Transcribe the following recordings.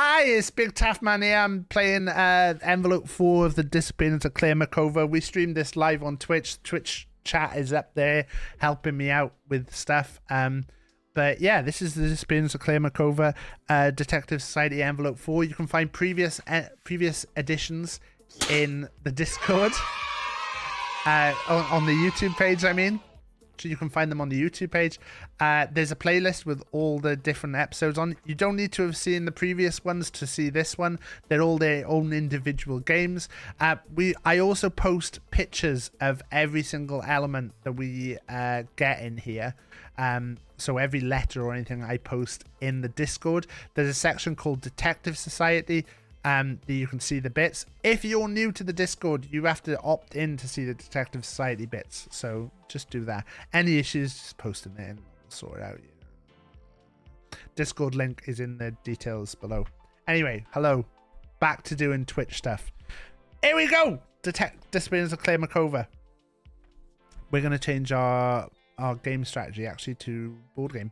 Hi, it's BigTaffMan here. I'm playing Envelope 4 of the Disappearance of Makova. We streamed this live on Twitch. Twitch chat is up there helping me out with stuff. But yeah, this is the Disappearance of Makova, Detective Society Envelope 4. You can find previous editions in the Discord, on the YouTube page, I mean. So you can find them on the YouTube page. There's a playlist with all the different episodes on. You don't need to have seen the previous ones to see this one. They're all their own individual games. I also post pictures of every single element that we get in here. So every letter or anything I post in the Discord. There's a section called Detective Society. That you can see the bits. If you're new to the Discord, you have to opt in to see the Detective Society bits. So just do that. Any issues, just post them in and we'll sort it out. Discord link is in the details below. Anyway, hello. Back to doing Twitch stuff. Here we go. Disappearance of Makova. We're going to change our game strategy actually to board game.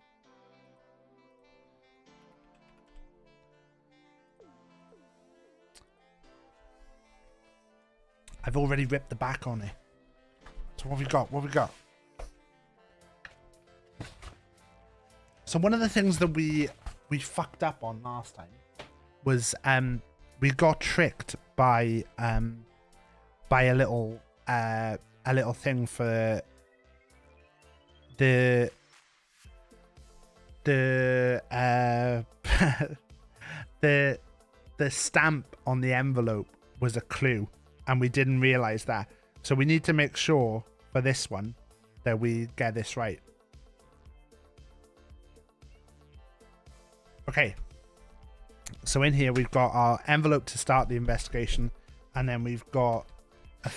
I've already ripped the back on it. So what have we got? What have we got? So one of the things that we fucked up on last time was we got tricked by a little thing for the the stamp on the envelope was a clue. And we didn't realize that. So we need to make sure for this one that we get this right. Okay. So in here, we've got our envelope to start the investigation. And then we've got a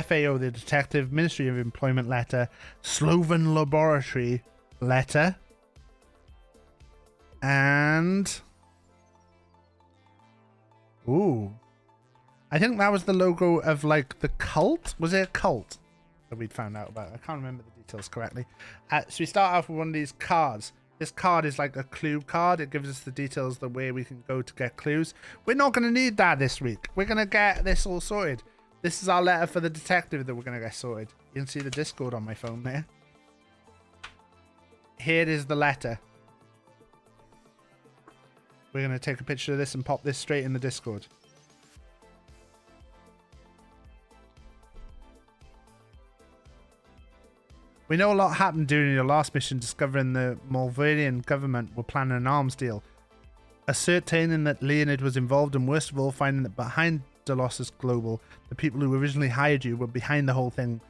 FAO, the detective, Ministry of Employment letter, Sloven Laboratory letter. And... ooh. I think that was the logo of, like, the cult. Was it a cult that we'd found out about? I can't remember the details correctly. So we start off with one of these cards. This card is like a clue card. It gives us the details the way we can go to get clues. We're not going to need that this week. We're going to get this all sorted. This is our letter for the detective that we're going to get sorted. You can see the Discord on my phone there. Here is the letter. We're going to take a picture of this and pop this straight in the Discord. We know a lot happened during your last mission, discovering the Malverian government were planning an arms deal. Ascertaining that Leonid was involved, and worst of all, finding that behind Delos Global, the people who originally hired you were behind the whole thing.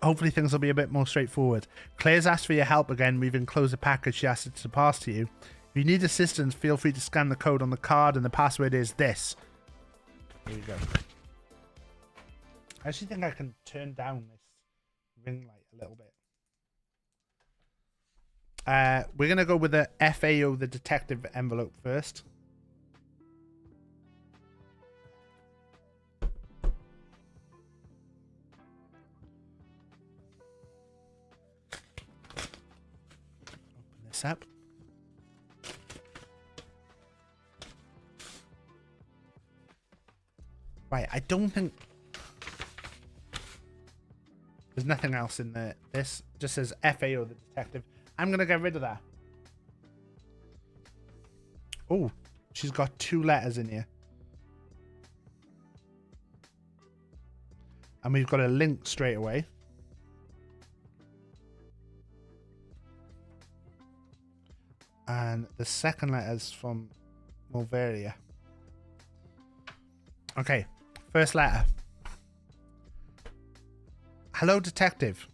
Hopefully things will be a bit more straightforward. Claire's asked for your help again. We've enclosed a package she asked it to pass to you. If you need assistance, feel free to scan the code on the card, and the password is this. Here we go. I actually think I can turn down this ring light a little bit. We're going to go with the FAO, the detective envelope first. Open this up. Right, I don't think... there's nothing else in there. This just says FAO, the detective. I'm going to get rid of that. Oh, she's got 2 letters in here. And we've got a link straight away. And the second letter is from Malveria. Okay, first letter. Hello, detective.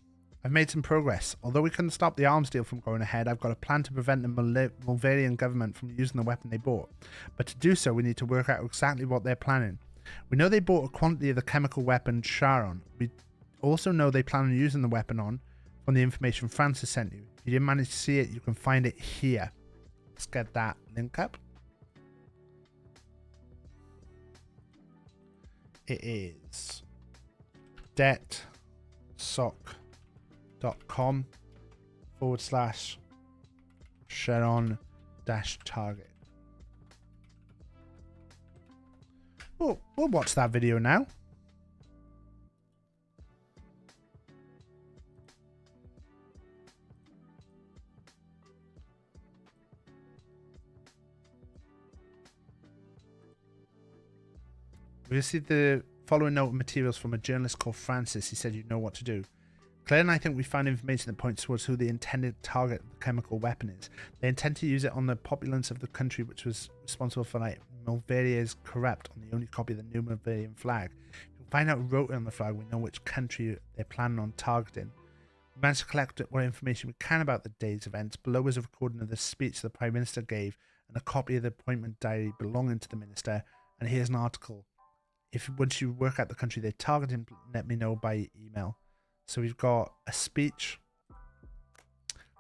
I've made some progress. Although we couldn't stop the arms deal from going ahead, I've got a plan to prevent the Malverian government from using the weapon they bought. But to do so, we need to work out exactly what they're planning. We know they bought a quantity of the chemical weapon Charon. We also know they plan on using the weapon from the information Francis sent you. If you didn't manage to see it, you can find it here. Let's get that link up. It is detsoc.com/Sharon-target. We'll watch that video now. We received the following note of materials from a journalist called Francis. He said, "You know what to do." Claire and I think we found information that points towards who the intended target of the chemical weapon is. They intend to use it on the populace of the country which was responsible for Malveria's corrupt on the only copy of the new Malverian flag. If we can find out who wrote it on the flag, we know which country they're planning on targeting. We managed to collect what information we can about the day's events. Below is a recording of the speech the Prime Minister gave and a copy of the appointment diary belonging to the Minister. And here's an article. Once you work out the country they're targeting, let me know by email. So we've got a speech,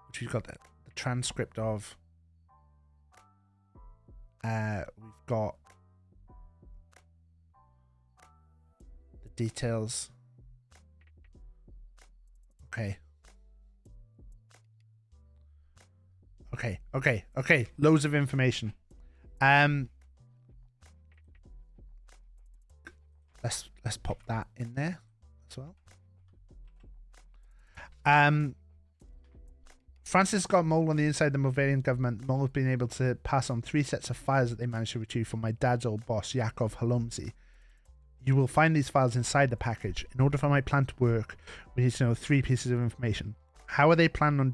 which we've got the transcript of. We've got the details. Okay. Loads of information. Let's pop that in there as well. Francis got Mole on the inside of the Malverian government. Mole has been able to pass on 3 sets of files that they managed to retrieve from my dad's old boss, Yakov Holomzy. You will find these files inside the package. In order for my plan to work, we need to know 3 pieces of information. How are they planning on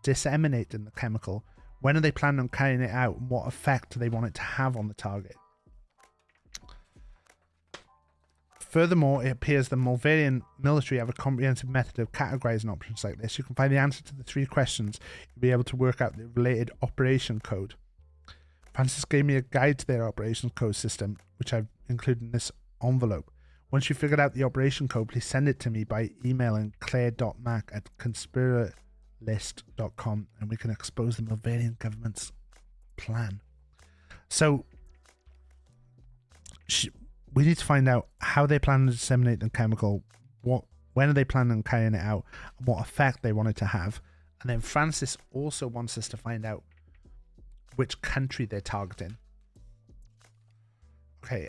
disseminating the chemical? When are they planning on carrying it out? And what effect do they want it to have on the target? Furthermore, it appears the Malverian military have a comprehensive method of categorizing options like this. You can find the answer to the 3 questions. You'll be able to work out the related operation code. Francis gave me a guide to their operation code system, which I've included in this envelope. Once you've figured out the operation code, please send it to me by emailing claire.mac@conspiralist.com and we can expose the Malverian government's plan. So, we need to find out how they plan to disseminate the chemical, when are they planning on carrying it out, and what effect they want it to have. And then Francis also wants us to find out which country they're targeting. Okay,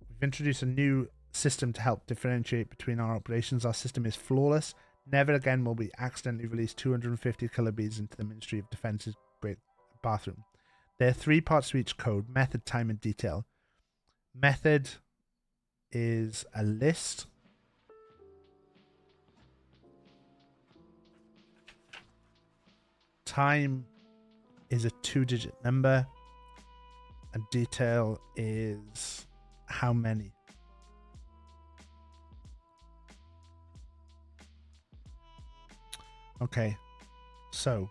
we've introduced a new system to help differentiate between our operations. Our system is flawless. Never again will we accidentally release 250 killer bees into the Ministry of Defense's bathroom. There are 3 parts to each code: method, time, and detail. Method is a list. Time is a 2-digit number. And detail is how many. Okay, so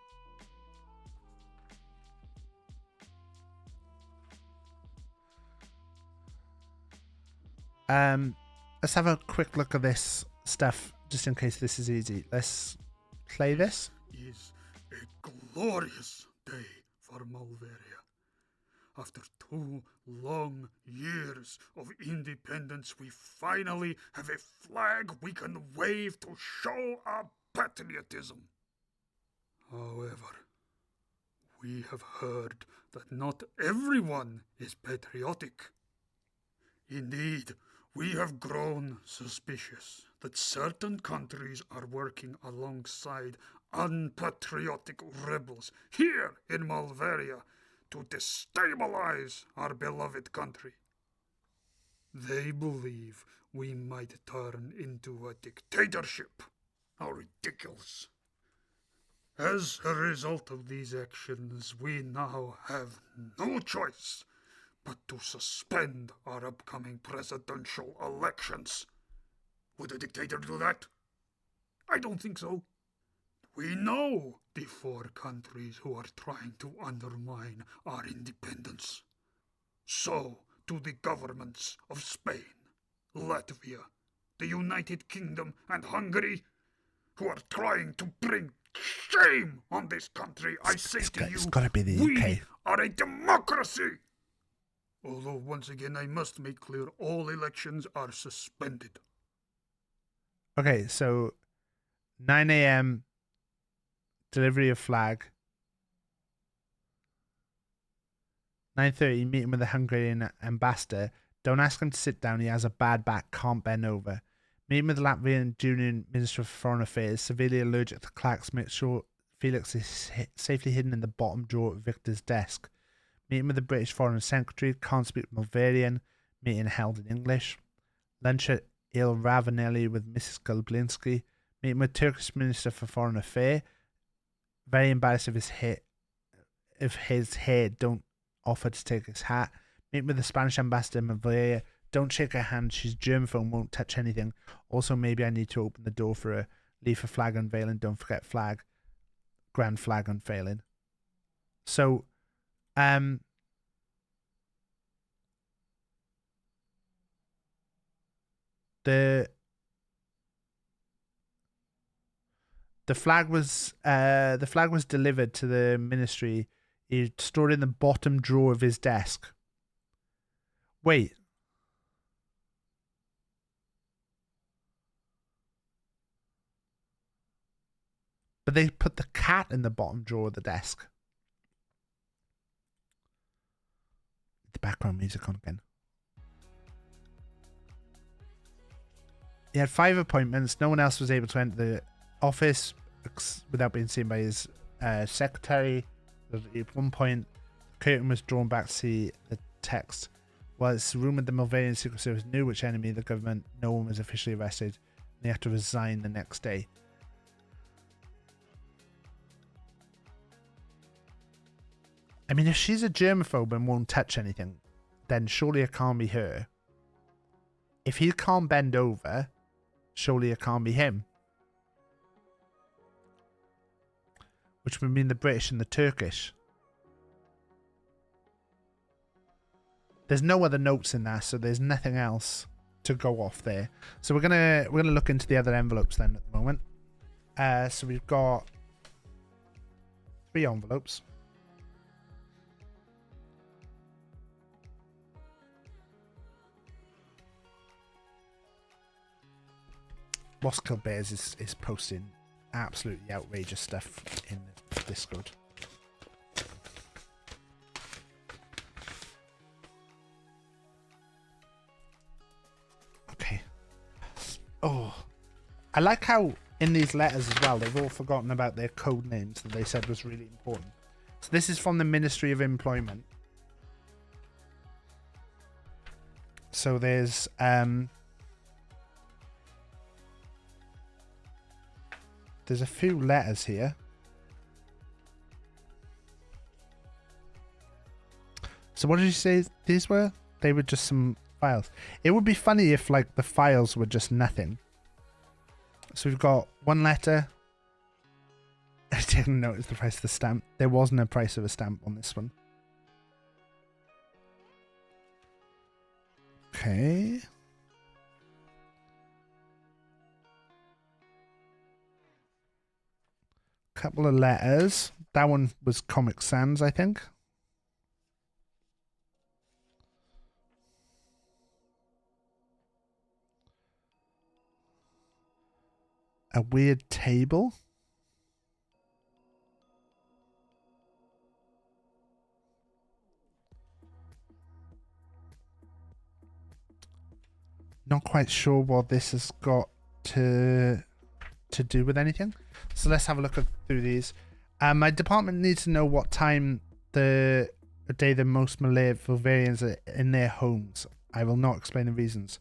let's have a quick look at this stuff, just in case this is easy. Let's play this. Is a glorious day for Malveria. After 2 long years of independence, we finally have a flag we can wave to show our patriotism. However, we have heard that not everyone is patriotic. Indeed, we have grown suspicious that certain countries are working alongside unpatriotic rebels here in Malveria to destabilize our beloved country. They believe we might turn into a dictatorship. How ridiculous. As a result of these actions, we now have no choice but to suspend our upcoming presidential elections. Would a dictator do that? I don't think so. We know the 4 countries who are trying to undermine our independence. So do the governments of Spain, Latvia, the United Kingdom, and Hungary, who are trying to bring shame on this country. I say to you, it's gotta be the we UK. are a democracy. Although, once again, I must make clear all elections are suspended. Okay, so 9 a.m. delivery of flag. 9:30 meeting with the Hungarian ambassador. Don't ask him to sit down. He has a bad back, can't bend over. Meet him with the Latvian Junior Minister of Foreign Affairs, severely allergic to clacks. Make sure Felix is safely hidden in the bottom drawer of Victor's desk. Meet him with the British Foreign Secretary, can't speak Malvarian. Meeting held in English. Lunch at Il Ravanelli with Mrs. Gulblinski. Meeting with Turkish Minister for Foreign Affairs. Very embarrassed if his hair don't offer to take his hat. Meet with the Spanish ambassador Malvaria. Don't shake her hand. She's germaphobe, won't touch anything. Also, maybe I need to open the door for her. Leave a flag unveiling. Don't forget flag. Grand flag unveiling. So, the flag was delivered to the ministry. He stored in the bottom drawer of his desk. Wait. But they put the cat in the bottom drawer of the desk. The background music on again. He had 5 appointments. No one else was able to enter the office without being seen by his secretary. At one point, the curtain was drawn back to see the text. While it's rumoured the Malvarian Secret Service knew which enemy of the government, no one was officially arrested, and they had to resign the next day. I mean, if she's a germaphobe and won't touch anything, then surely it can't be her. If he can't bend over, surely it can't be him. Which would mean the British and the Turkish. There's no other notes in there, so there's nothing else to go off there. So we're gonna look into the other envelopes then at the moment. So we've got 3 envelopes. Lost Kill Bears is posting absolutely outrageous stuff in Discord. Okay. Oh. I like how in these letters as well, they've all forgotten about their code names that they said was really important. So this is from the Ministry of Employment. So there's a few letters here. So what did you say these were? They were just some files. It would be funny if like the files were just nothing. So we've got 1 letter. I didn't notice the price of the stamp. There wasn't a price of a stamp on this one. Okay. Couple of letters. That one was Comic Sans, I think. A weird table. Not quite sure what this has got to do with anything. So let's have a look through these. My department needs to know what time the day the most Malvarians are in their homes. I will not explain the reasons.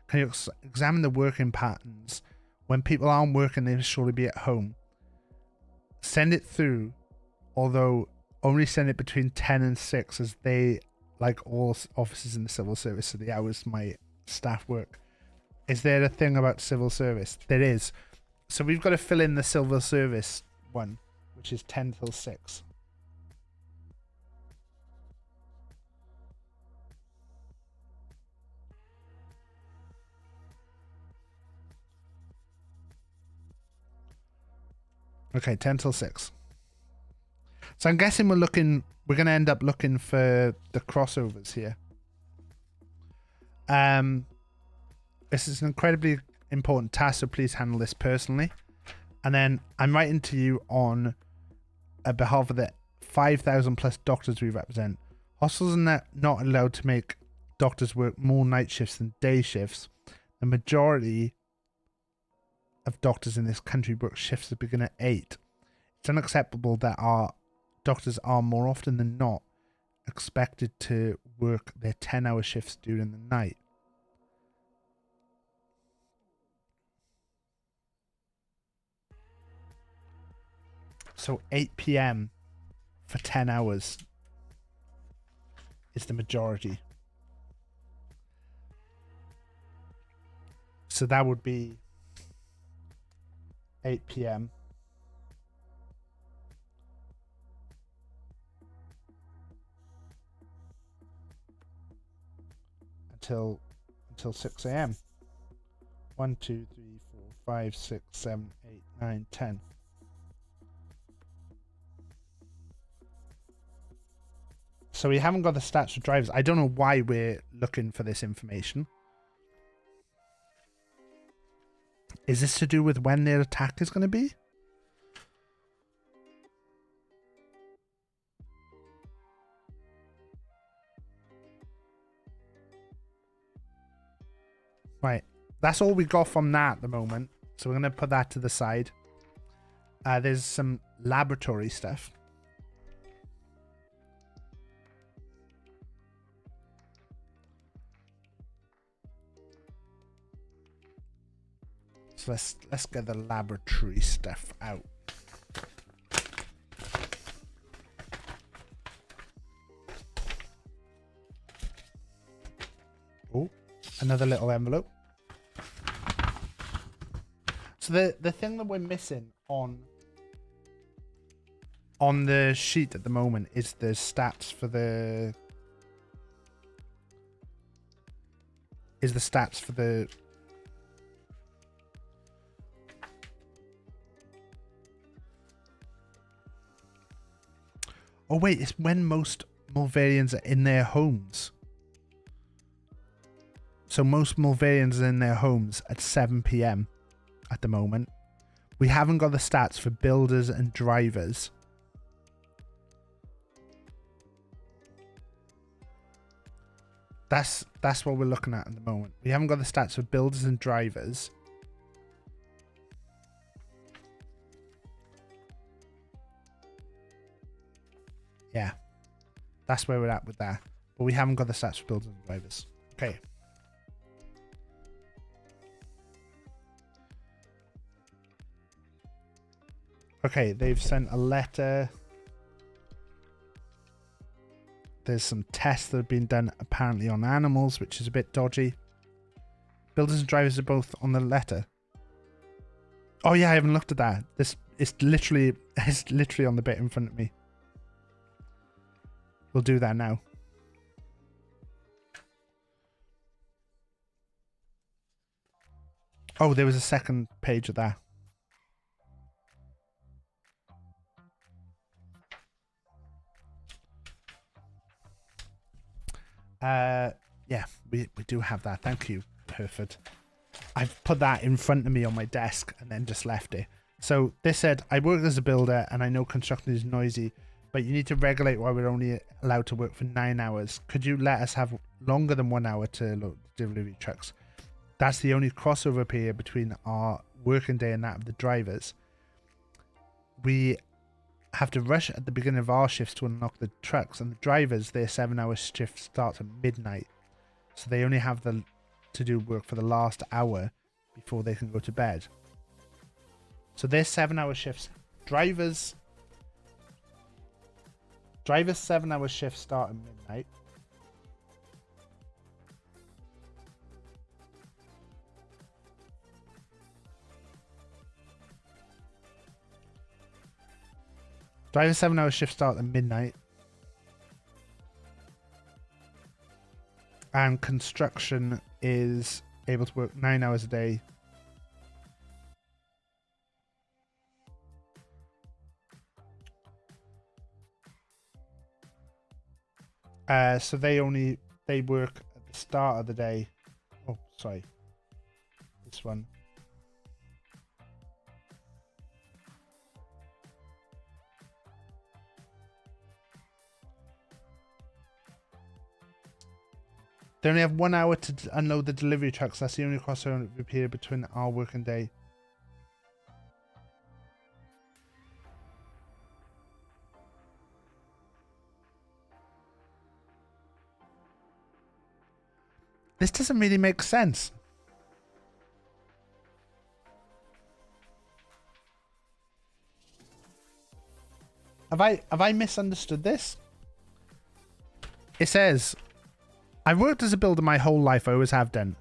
Can you examine the working patterns? When people aren't working, they must surely be at home. Send it through, although only send it between 10 and 6, as they, like all officers in the civil service, so the hours my staff work. Is there a thing about civil service? There is. So we've got to fill in the civil service one, which is 10 till 6. Okay, 10 till 6. So I'm guessing we're going to end up looking for the crossovers here. This is an incredibly important task, so please handle this personally. And then I'm writing to you on behalf of the 5,000 plus doctors we represent. Hospitals are not allowed to make doctors work more night shifts than day shifts. The majority of doctors in this country work shifts that begin at 8. It's unacceptable that our doctors are more often than not expected to work their 10-hour shifts during the night. So 8 p.m. for 10 hours is the majority. So that would be 8 p.m. until 6 a.m. 1, 2, 3, 4, 5, 6, 7, 8, 9, 10. So we haven't got the stats for drivers. I don't know why we're looking for this information. Is this to do with when their attack is going to be? Right. That's all we got from that at the moment. So we're going to put that to the side. There's some laboratory stuff. So let's get the laboratory stuff out. Oh, another little envelope. So the thing that we're missing on the sheet at the moment is the stats for the Oh wait, it's when most Mulvarians are in their homes. So most Mulvarians are in their homes at 7 p.m. at the moment. We haven't got the stats for builders and drivers. That's what we're looking at the moment. We haven't got the stats for builders and drivers. Yeah. That's where we're at with that. But we haven't got the stats for builders and drivers. Okay. Okay, they've sent a letter. There's some tests that have been done apparently on animals, which is a bit dodgy. Builders and drivers are both on the letter. Oh yeah, I haven't looked at that. It's literally on the bit in front of me. We'll do that now. Oh, there was a second page of that. Yeah, we do have that. Thank you, Perfect. I've put that in front of me on my desk and then just left it. So this said, I work as a builder and I know construction is noisy, but you need to regulate why we're only allowed to work for 9 hours. Could you let us have longer than 1 hour to load delivery trucks? That's the only crossover period between our working day and that of the drivers. We have to rush at the beginning of our shifts to unlock the trucks, and the drivers, their 7-hour shift starts at midnight, so they only have to do work for the last hour before they can go to bed. So their 7-hour shifts, drivers 7-hour shifts start at midnight. Driver's 7-hour shift start at midnight. And construction is able to work 9 hours a day. So they work at the start of the day. Oh, sorry. This one. They only have 1 hour to unload the delivery trucks. That's the only crossover period between our working day. This doesn't really make sense. Have I misunderstood this? It says, I've worked as a builder my whole life. I always have done.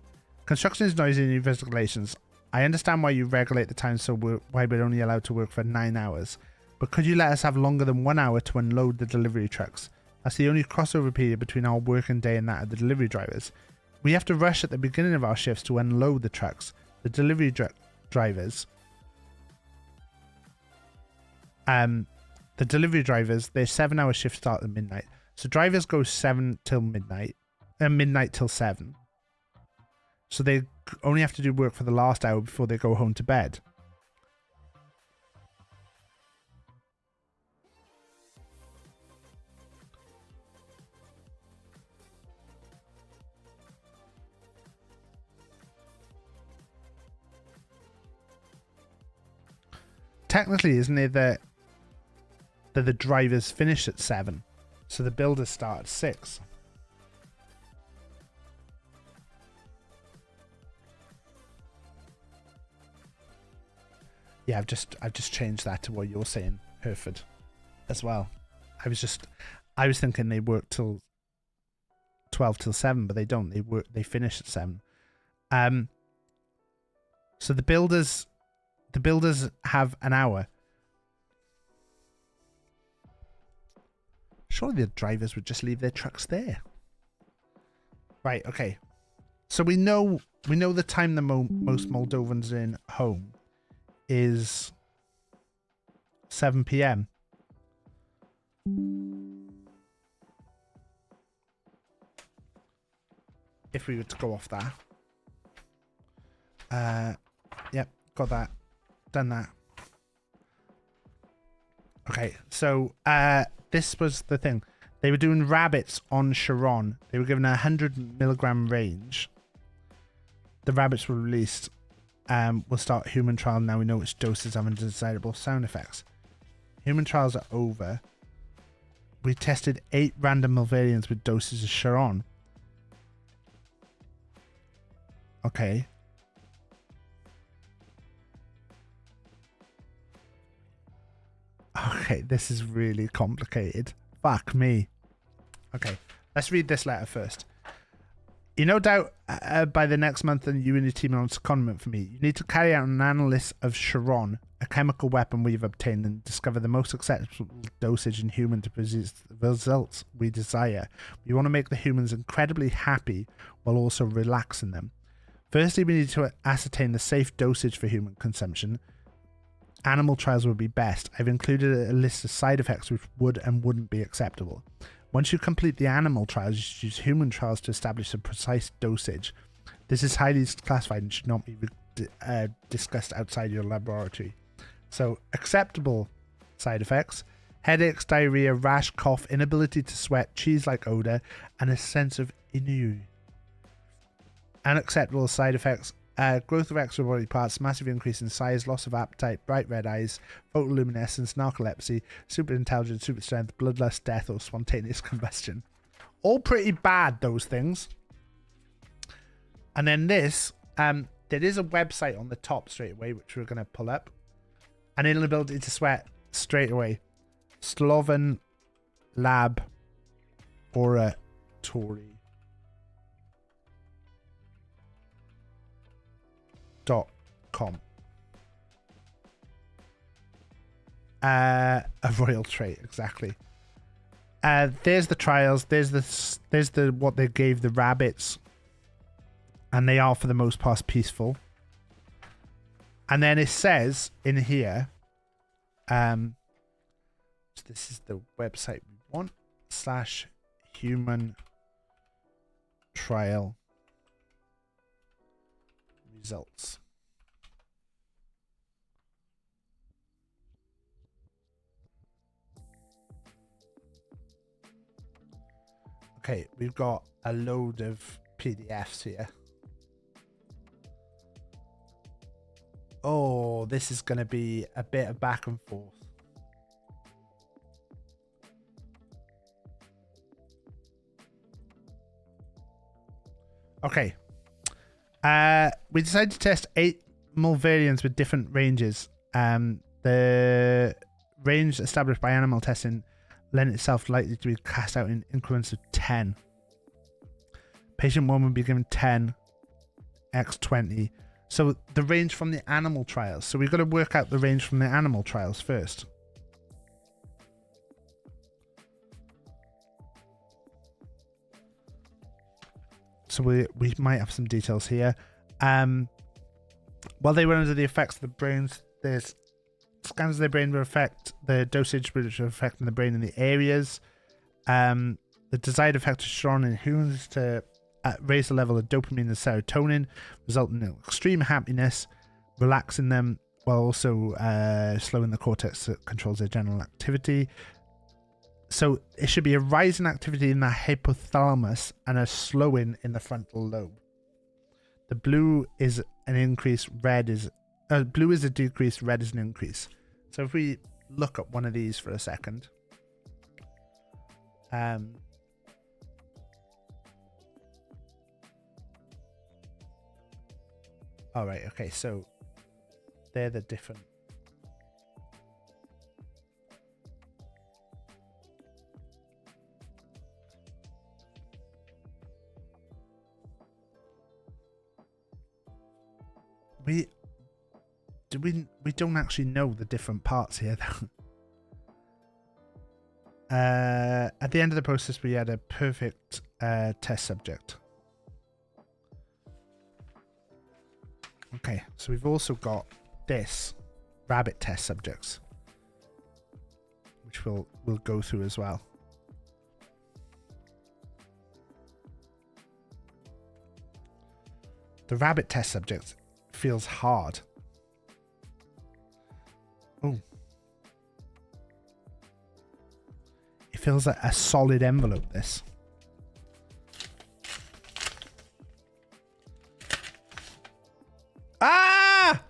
Construction is noisy and you have regulations. I understand why you regulate the time so why we're only allowed to work for 9 hours. But could you let us have longer than 1 hour to unload the delivery trucks? That's the only crossover period between our working day and that of the delivery drivers. We have to rush at the beginning of our shifts to unload the trucks. The delivery drivers, their 7 hour shift start at midnight. So drivers go 7 till midnight, and midnight till 7. So they only have to do work for the last hour before they go home to bed. Technically, isn't it that the drivers finish at 7, so the builders start at 6? Yeah, I've just changed that to what you're saying, Hereford, as well. I was thinking they work till 12 till 7, but they don't. They finish at 7. So the builders have an hour. Surely the drivers would just leave their trucks there. Right, okay. So we know the time the most Moldovans are in home is 7 p.m. If we were to go off that. Yep, got that. Done that. Okay, so this was the thing. They were doing rabbits on Sharon. They were given a 100 milligram range. The rabbits were released. We'll start human trial now. We know which doses have undesirable sound effects. Human trials are over. We tested 8 random Malvarians with doses of Sharon. Okay. Okay, this is really complicated. Fuck me. Okay, let's read this letter first. You no doubt by the next month and you and your team are on secondment for me. You need to carry out an analysis of Sharon, a chemical weapon we've obtained, and discover the most acceptable dosage in human to produce the results we desire. We want to make the humans incredibly happy while also relaxing them. Firstly, we need to ascertain the safe dosage for human consumption. Animal trials would be best. I've included a list of side effects which would and wouldn't be acceptable. Once you complete the animal trials, you should use human trials to establish a precise dosage. This is highly classified and should not be discussed outside your laboratory. So, acceptable side effects: headaches, diarrhea, rash, cough, inability to sweat, cheese-like odor, and a sense of ennui. Unacceptable side effects: growth of extra body parts, massive increase in size, loss of appetite, bright red eyes, photoluminescence, narcolepsy, super intelligence, super strength, bloodlust, death, or spontaneous combustion. All pretty bad, those things. And then this, there is a website on the top straight away, which we're going to pull up. An inability to sweat straight away. Sloven Lab Oratory. .com. A royal trait, exactly. There's the trials. There's the what they gave the rabbits, and they are for the most part peaceful. And then it says in here, this is the website we want /human trial results. Okay, we've got a load of PDFs here. Oh, this is going to be a bit of back and forth. Okay. We decided to test 8 Mulvarians with different ranges. The range established by animal testing lent itself likely to be cast out in increments of 10. Patient 1 would be given 10 x 20. So the range from the animal trials. So we've got to work out the range from the animal trials first. So we might have some details here. While they were under the effects of the brains, there's scans of their brain will affect the dosage which are affecting the brain in the areas. The desired effect is shown in humans to raise the level of dopamine and serotonin, resulting in extreme happiness, relaxing them while also slowing the cortex that controls their general activity. So it should be a rise in activity in the hypothalamus and a slowing in the frontal lobe. The blue is an increase, red is blue is a decrease, red is an increase. So if we look at one of these for a second. All right, okay, so they're the different. We don't actually know the different parts here though. At the end of the process, we had a perfect test subject. Okay, so we've also got this rabbit test subjects, which we'll go through as well. The rabbit test subject feels hard. Oh. It feels like a solid envelope, this. Ah!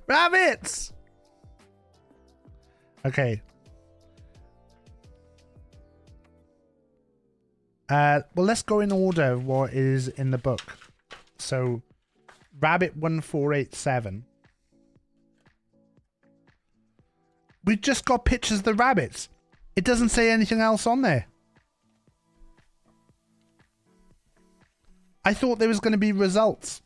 Rabbits! Okay. Well, let's go in order of what is in the book. So, Rabbit 1487. We just got pictures of the rabbits. It doesn't say anything else on there. I thought there was going to be results.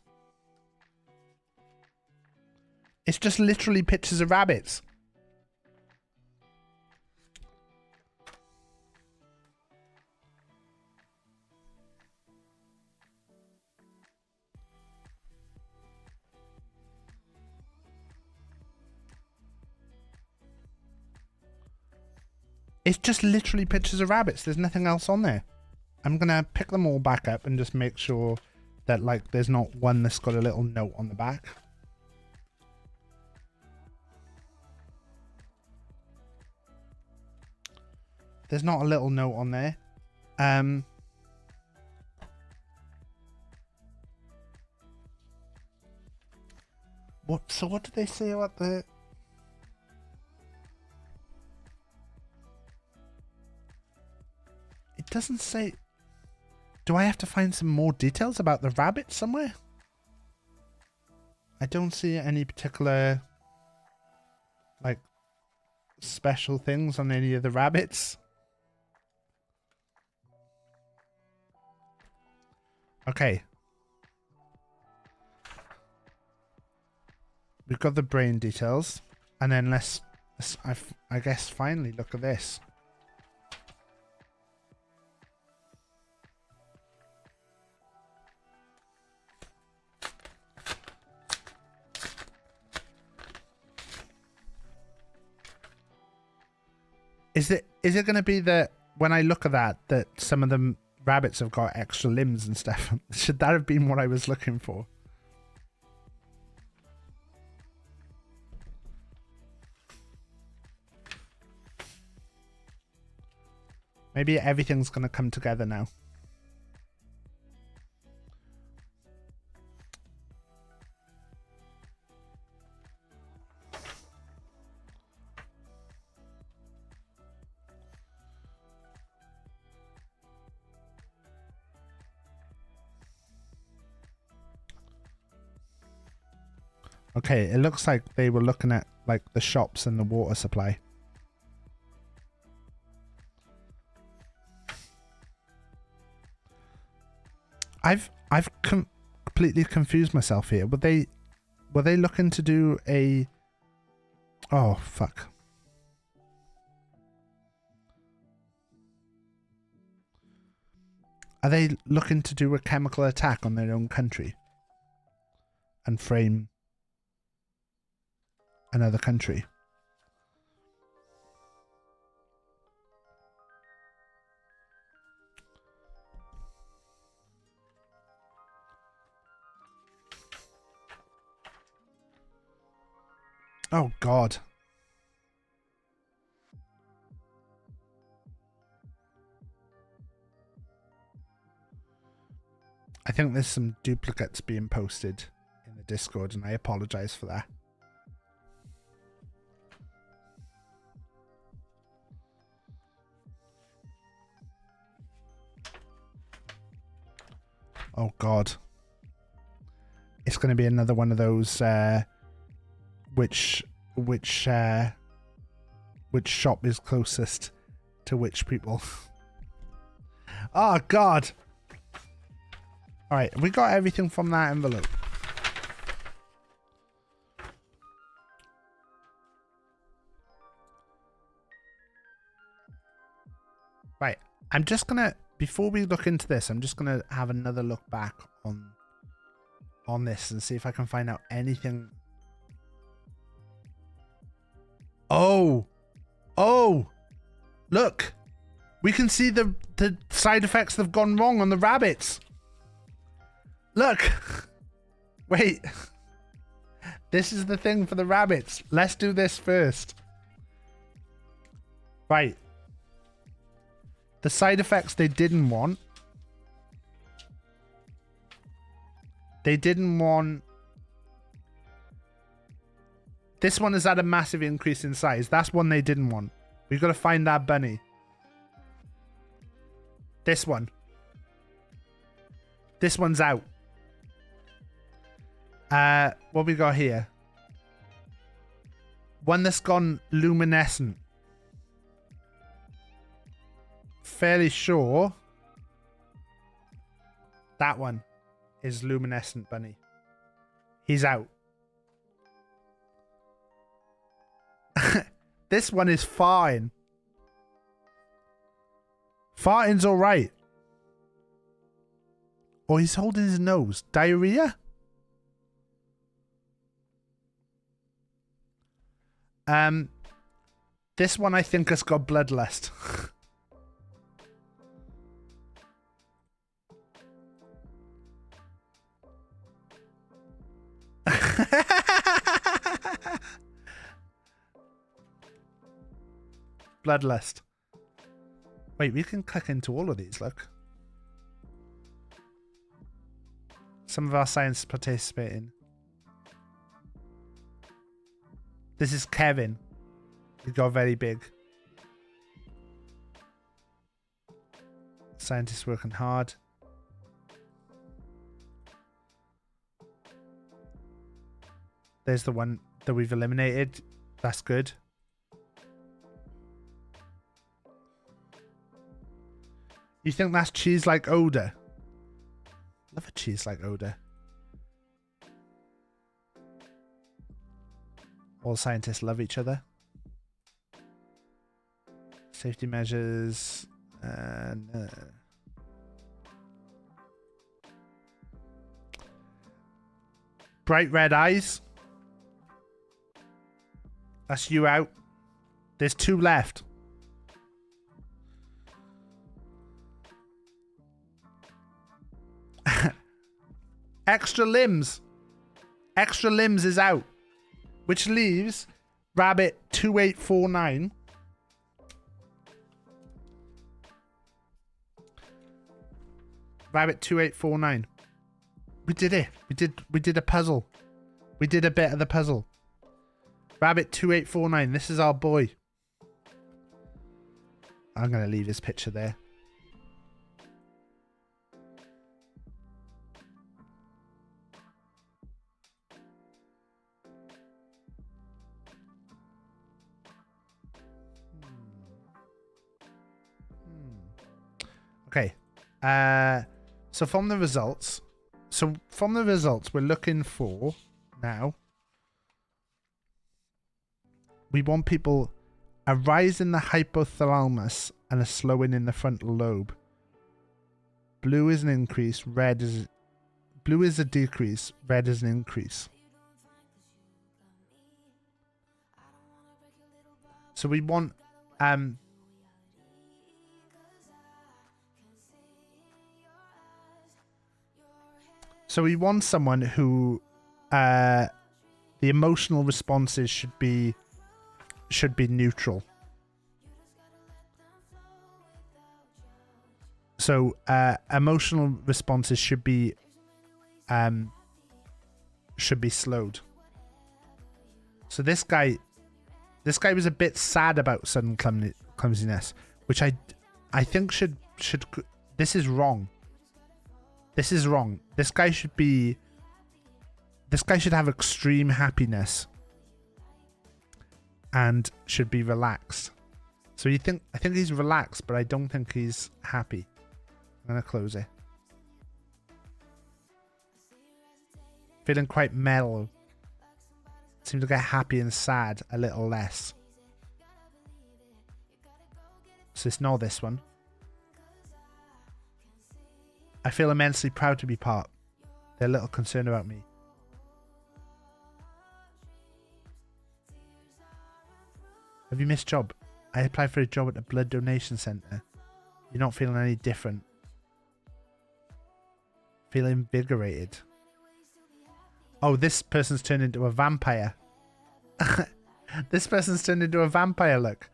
It's just literally pictures of rabbits. It's just literally pictures of rabbits. There's nothing else on there. I'm going to pick them all back up and just make sure that, like, there's not one that's got a little note on the back. There's not a little note on there. So what did they say about the... It doesn't say... Do I have to find some more details about the rabbit somewhere? I don't see any particular, like, special things on any of the rabbits. Okay. We've got the brain details. And then let's I guess, finally look at this. Is it going to be that when I look at that some of the rabbits have got extra limbs and stuff? Should that have been what I was looking for? Maybe everything's going to come together now. Okay, it looks like they were looking at like the shops and the water supply. I've completely confused myself here. Were they looking to do a... Oh, fuck. Are they looking to do a chemical attack on their own country? And frame another country? Oh, God. I think there's some duplicates being posted in the Discord, and I apologize for that. Oh, God. It's going to be another one of those... Which shop is closest to which people? Oh, God. All right, we got everything from that envelope. Right, I'm just gonna, before we look into this, I'm just gonna have another look back on this and see if I can find out anything. Oh, look, we can see the side effects that have gone wrong on the rabbits. Look, wait, this is the thing for the rabbits. Let's do this first. Right. The side effects they didn't want. They didn't want... This one has had a massive increase in size. That's one they didn't want. We've got to find that bunny. This one. This one's out. What we got here? One that's gone luminescent. Fairly sure that one is luminescent bunny. He's out. This one is fine. Farting's alright. Oh, he's holding his nose. Diarrhea? This one I think has got bloodlust. Bloodlust. Wait, we can click into all of these, look. Some of our science participating. This is Kevin. He got very big. Scientists working hard. There's the one that we've eliminated. That's good. You think that's cheese-like odor? Love a cheese-like odor. All scientists love each other. Safety measures. No. Bright red eyes. That's you out. There's 2 left. Extra limbs. Extra limbs is out. Which leaves Rabbit 2849. Rabbit 2849. We did it. We did a puzzle. We did a bit of the puzzle. Rabbit 2849. This is our boy. I'm going to leave his picture there. Okay. So from the results, we're looking for now. We want people a rise in the hypothalamus and a slowing in the frontal lobe. Blue is an increase, blue is a decrease, red is an increase. So we want someone who the emotional responses should be neutral. So emotional responses should be slowed. So this guy was a bit sad about sudden clumsiness, which I think should this is wrong. This is wrong. This guy should have extreme happiness and should be relaxed. So I think he's relaxed, but I don't think he's happy. I'm gonna close it. Feeling quite mellow. Seems to get happy and sad a little less. So it's not this one. I feel immensely proud to be part. They're a little concerned about me. Have you missed job? I applied for a job at a blood donation centre. You're not feeling any different. Feel invigorated. Oh, this person's turned into a vampire. This person's turned into a vampire, look.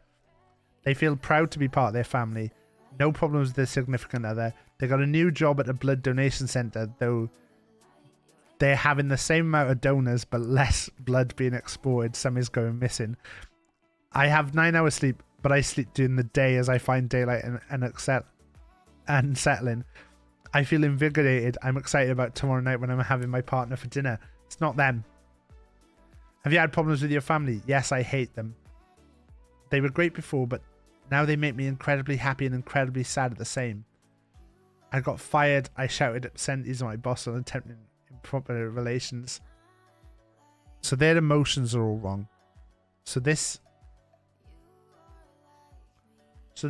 They feel proud to be part of their family. No problems with their significant other. They got a new job at a blood donation centre, though they're having the same amount of donors, but less blood being exported. Some is going missing. I have 9 hours sleep, but I sleep during the day as I find daylight and settling. I feel invigorated. I'm excited about tomorrow night when I'm having my partner for dinner. It's not them. Have you had problems with your family? Yes, I hate them. They were great before, but now they make me incredibly happy and incredibly sad at the same. I got fired. I shouted at percentages of my boss on attempting improper relations. So their emotions are all wrong. So the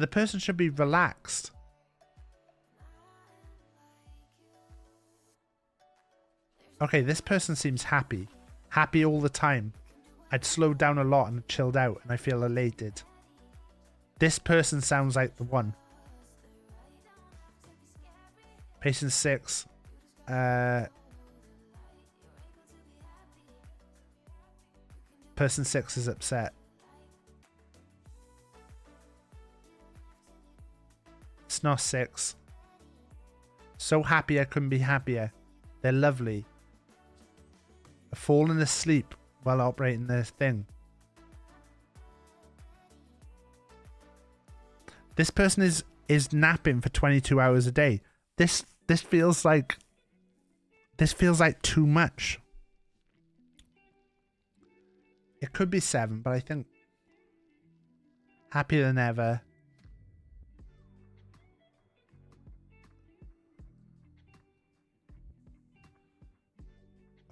person should be relaxed. Okay, this person seems happy. Happy all the time. I'd slowed down a lot and chilled out and I feel elated. This person sounds like the one. Patient 6. Person 6 is upset. Snoss 6. So happy I couldn't be happier. They're lovely. Falling asleep while operating their thing. This person is napping for 22 hours a day. This feels like too much. It could be 7, but I think happier than ever.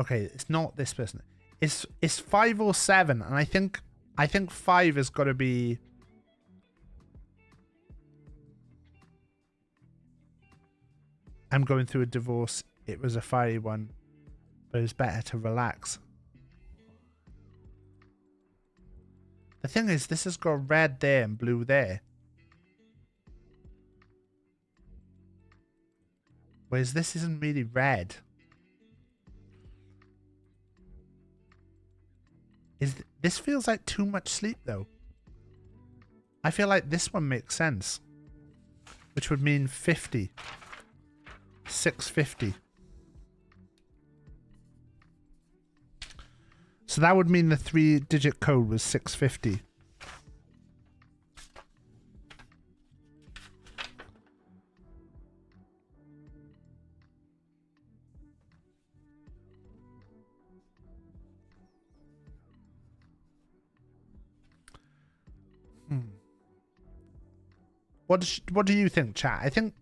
Okay, it's not this person. It's 5 or 7, and I think 5 has got to be. I'm going through a divorce. It was a fiery one, but it's better to relax. The thing is, this has got red there and blue there. Whereas this isn't really red. This feels like too much sleep though. I feel like this one makes sense. Which would mean 50. 650. So that would mean the 3-digit code was 650. What do you think, chat? I think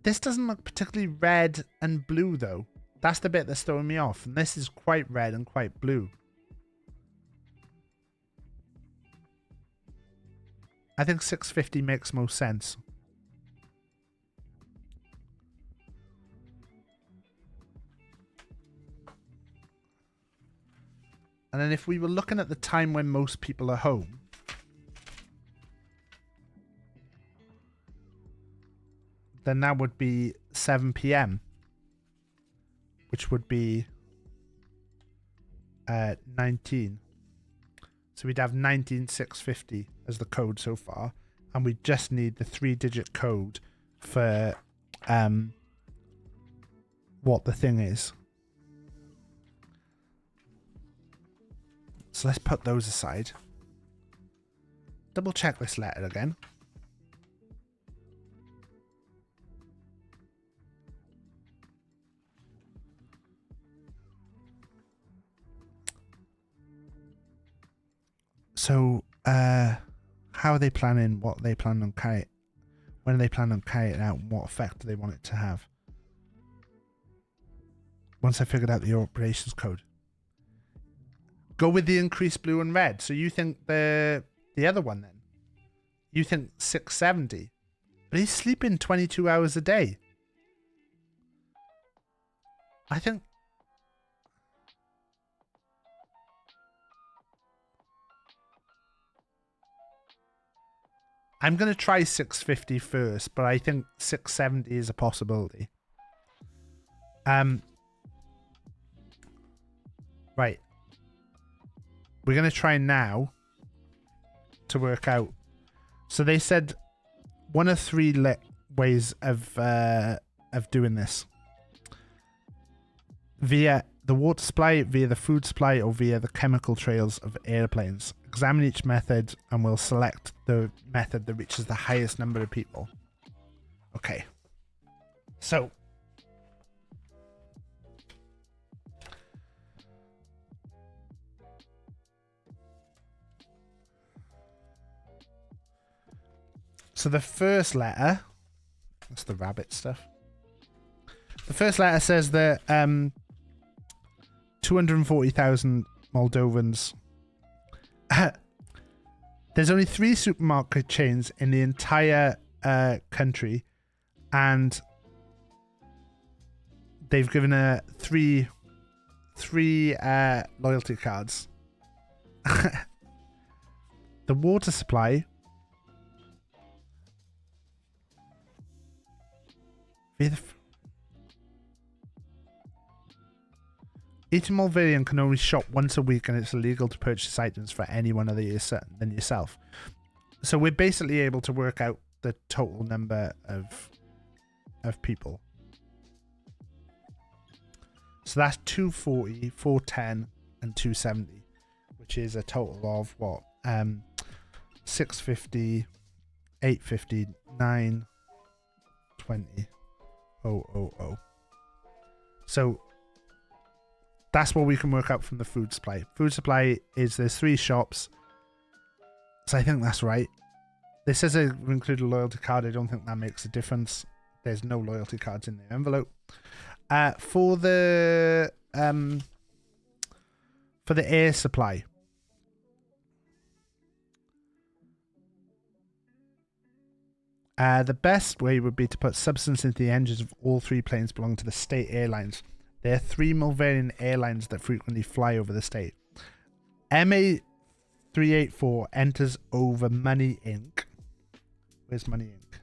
this doesn't look particularly red and blue, though. That's the bit that's throwing me off. And this is quite red and quite blue. I think 650 makes most sense. And then if we were looking at the time when most people are home, then that would be 7 p.m, which would be 19. So we'd have 19650 as the code so far, and we just need the 3-digit code for what the thing is. So let's put those aside. Double check this letter again. So, how are they planning? What they plan on carrying? When are they planning on carrying it out? And what effect do they want it to have? Once I figured out the operations code, go with the increased blue and red. So you think the other one then? You think 670, but he's sleeping 22 hours a day. I think. I'm going to try 650 first, but I think 670 is a possibility. Right. We're going to try now to work out. So they said one of 3 ways of doing this. Via the water supply, via the food supply, or via the chemical trails of airplanes. Examine each method and we'll select the method that reaches the highest number of people. Okay. So the first letter, that's the rabbit stuff. The first letter says that 240,000 Moldovans. There's only 3 supermarket chains in the entire country, and they've given her three loyalty cards. The water supply. Each Malverian can only shop once a week, and it's illegal to purchase items for anyone other than yourself. So we're basically able to work out the total number of people. So that's 240, 410, and 270, which is a total of what? 650, 850, 920, 000. So that's what we can work out from the food supply. Food supply is there's 3 shops. So I think that's right. This says they include a loyalty card. I don't think that makes a difference. There's no loyalty cards in the envelope. For the air supply. The best way would be to put substance into the engines of all 3 planes belonging to the state airlines. There are 3 Malverian airlines that frequently fly over the state. MA384 enters over Money Inc. Where's Money Inc?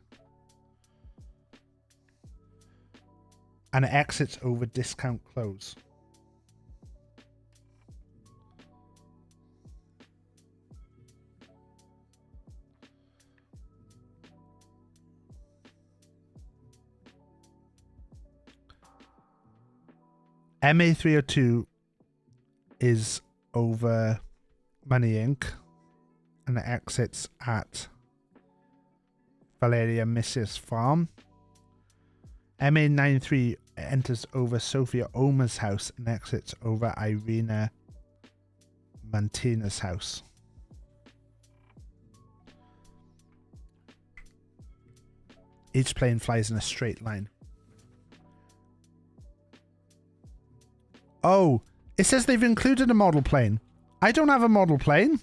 And it exits over Discount Close. MA302 is over Money Inc. and it exits at Valeria Mrs. Farm. MA93 enters over Sophia Oma's house and exits over Irina Mantina's house. Each plane flies in a straight line. Oh, it says they've included a model plane. I don't have a model plane.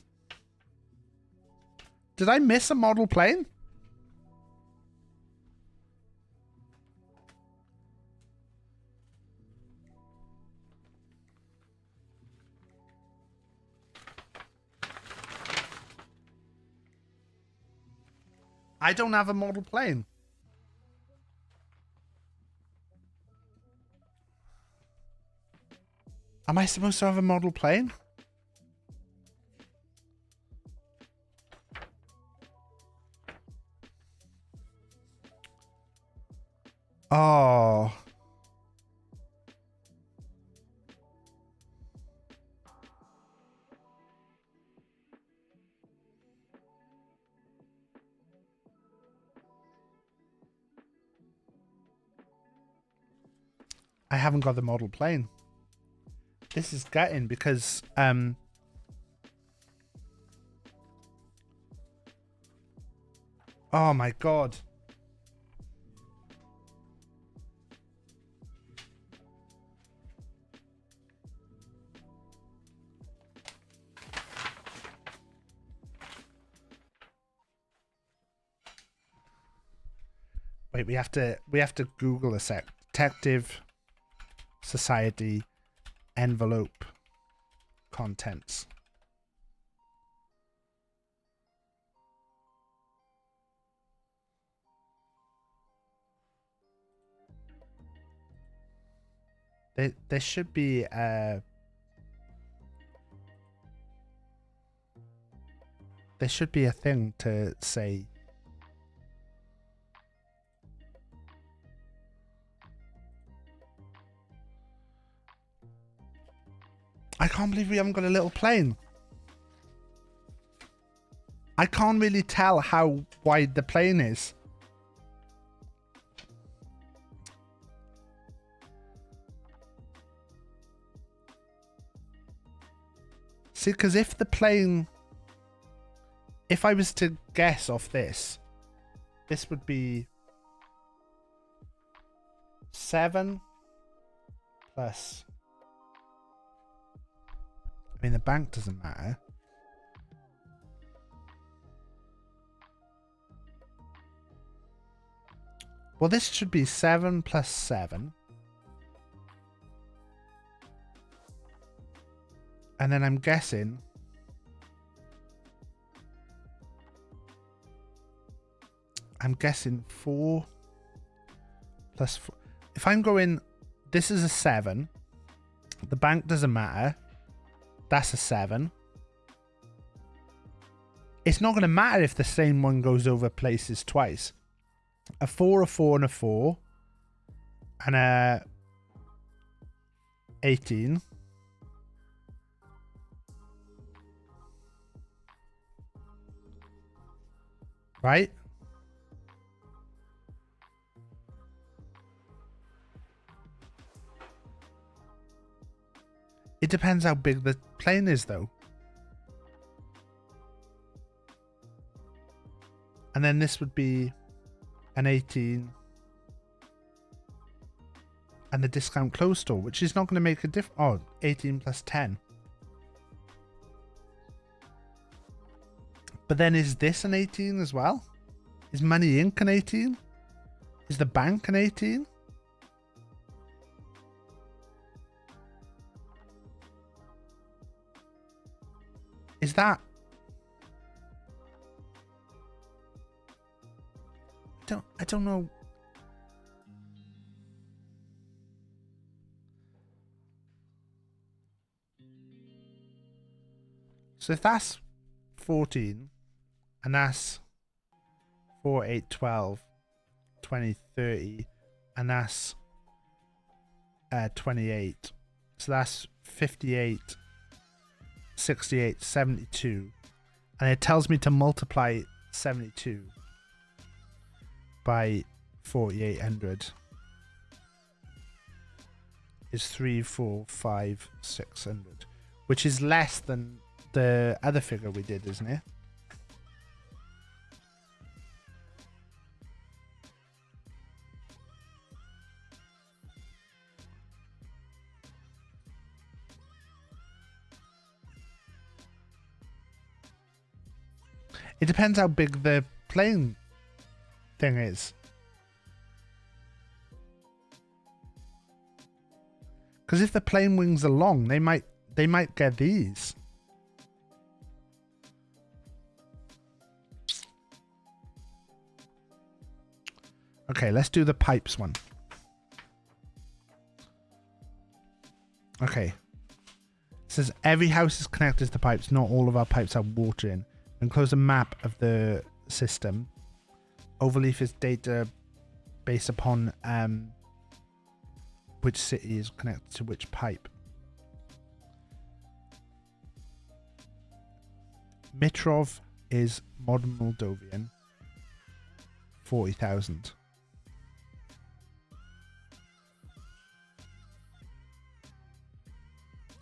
Did I miss a model plane? I don't have a model plane. Am I supposed to have a model plane? Oh. I haven't got the model plane. This is gutting because oh my god. Wait, we have to Google a sec. Detective Society envelope contents. There should be there should be a thing to say I can't believe we haven't got a little plane. I can't really tell how wide the plane is. See, because if the plane... If I was to guess off this, this would be 7 plus... I mean, the bank doesn't matter. Well, this should be 7 plus 7. And then I'm guessing... I'm guessing 4 plus 4. If I'm going... This is a 7. The bank doesn't matter. That's a 7. It's not going to matter if the same one goes over places twice. A 4, a 4, and a 4. And a 18. Right? It depends how big the plane is, though. And then this would be an 18. And the discount close store, which is not going to make a difference. Oh, 18 plus 10. But then is this an 18 as well? Is Money Inc. an 18? Is the bank an 18? Is that... I don't know. So if that's 14 and that's 4, 8, 12, 20, 30 and that's 28. So that's 58, 68, 72. And it tells me to multiply 72 by 4800 is 3, 4, 5, 600, which is less than the other figure we did, isn't it? It depends how big the plane thing is. Because if the plane wings are long, they might get these. Okay, let's do the pipes one. Okay. It says every house is connected to pipes. Not all of our pipes have water in. Enclose a map of the system. Overleaf is data based upon which city is connected to which pipe. Mitrov is modern Moldovan. 40,000.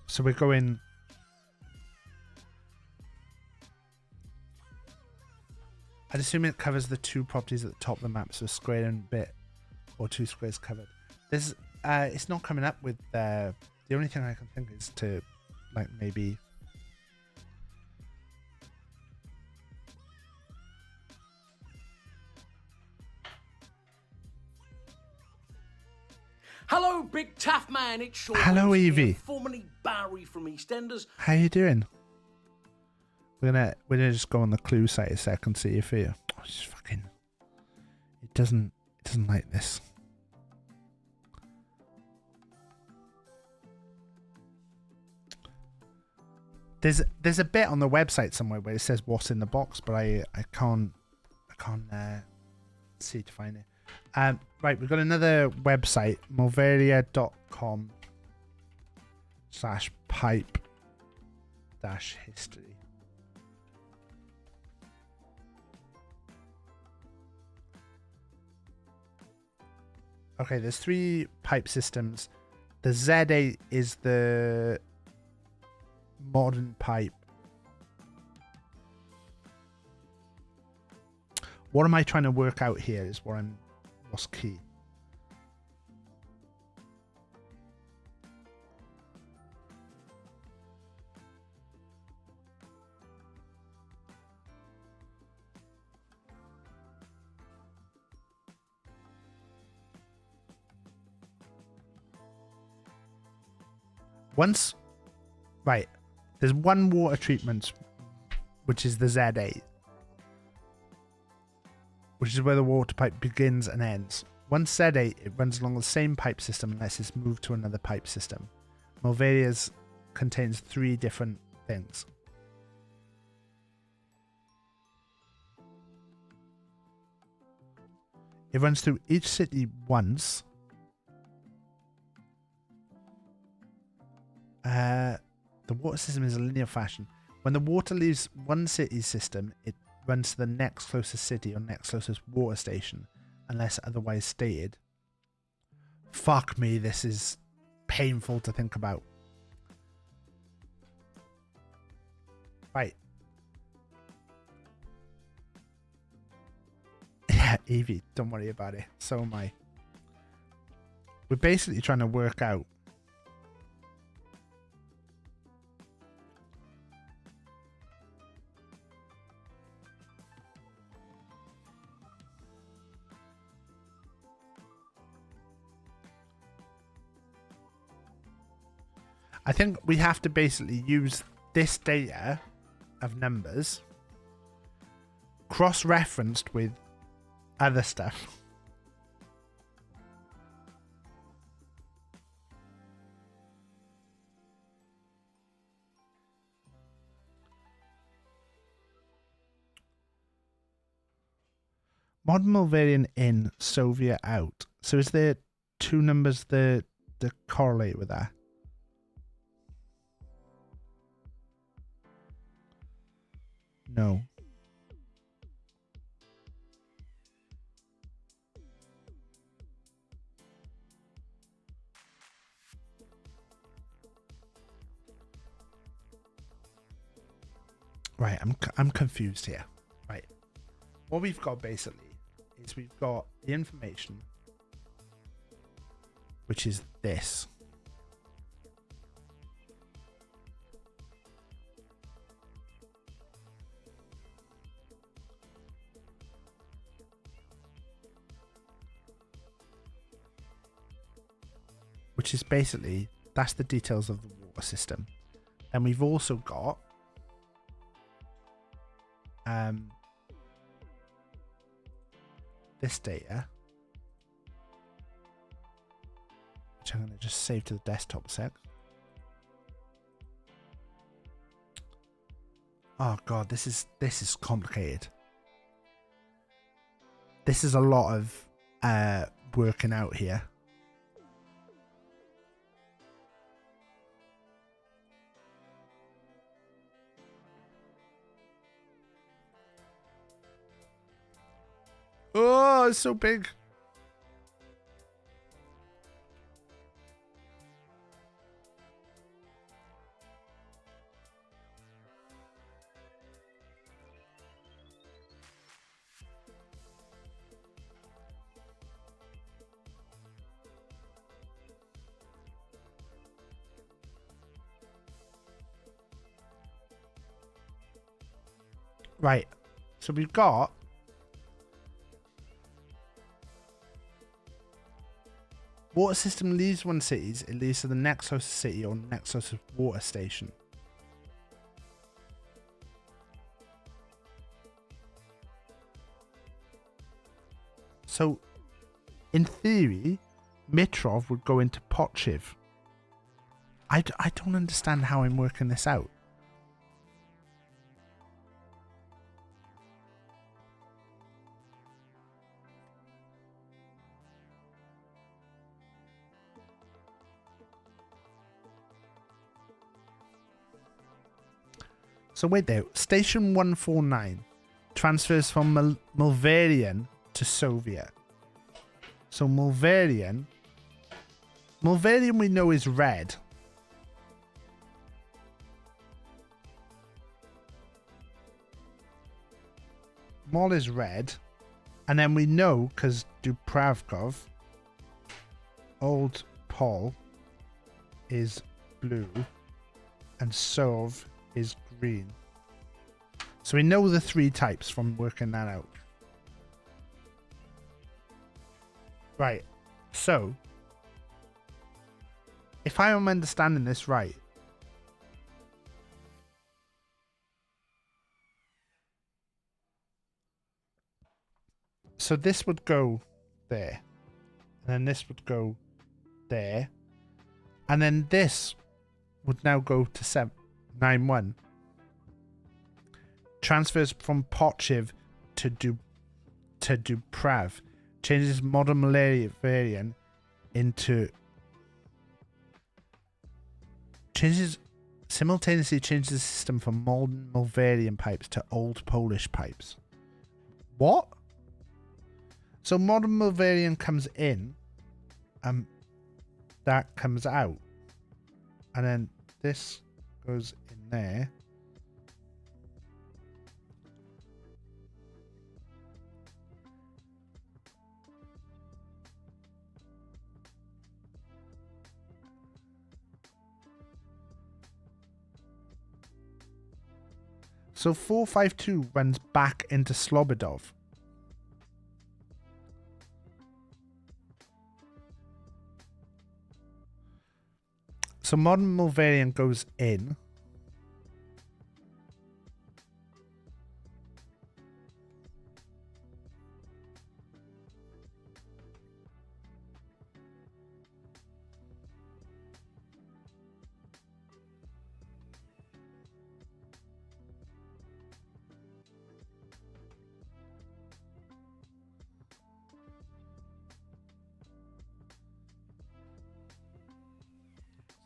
So we're going. I'd assume it covers the two properties at the top of the map, so square and bit, or two squares covered. This it's not coming up with the only thing I can think is to like maybe. Hello, BigTaffMan. It's Sean. Hello, Evie. Formerly Barry from EastEnders. How you doing? We're gonna just go on the clue site a second, see if it. Oh, it's fucking. It doesn't like this. There's a bit on the website somewhere where it says what's in the box, but I can't see to find it. Right, we've got another website, mulvaria.com/pipe-history. Okay, there's 3 pipe systems. The Z8 is the modern pipe. What am I trying to work out here is what's key. Right, there's one water treatment, which is the Z8, which is where the water pipe begins and ends. Once Z8, it runs along the same pipe system unless it's moved to another pipe system. Mulvaria's contains 3 different things. It runs through each city once. The water system is a linear fashion. When the water leaves one city's system, it runs to the next closest city or next closest water station, unless otherwise stated. Fuck me, this is painful to think about. Right. Yeah, Evie, don't worry about it. So am I. We're basically trying to work out I think we have to basically use this data of numbers cross-referenced with other stuff. Modern Mulvarian in, Soviet out. So is there 2 numbers that correlate with that? No. Right, I'm confused here. Right. What we've got basically is we've got the information, which is this. Which is basically, that's the details of the water system. And we've also got this data, which I'm going to just save to the desktop a sec. Oh god, this is complicated. This is a lot of working out here. Oh, it's so big. Right. So we've got water system leaves one city, it leads to the next closest city or next closest water station. So, in theory, Mitrov would go into Pochiv. I don't understand how I'm working this out. So wait there, Station 149 transfers from Mulvarian to Soviet. So Mulvarian we know is red. Mol is red. And then we know, because Dupravkov, Old Pol is blue, and Sov is green. So we know the three types from working that out. Right. So, if I am understanding this right, so this would go there, and then this would go there, and then this would now go to 791. Transfers from Pochiv to Duprav. Changes modern malaria variant into simultaneously changes the system from modern Mulvarian pipes to old Polish pipes. What? So modern Mulvarian comes in, that comes out, and then this goes in there. So 452 runs back into Slobodov. So modern Mulvarian goes in.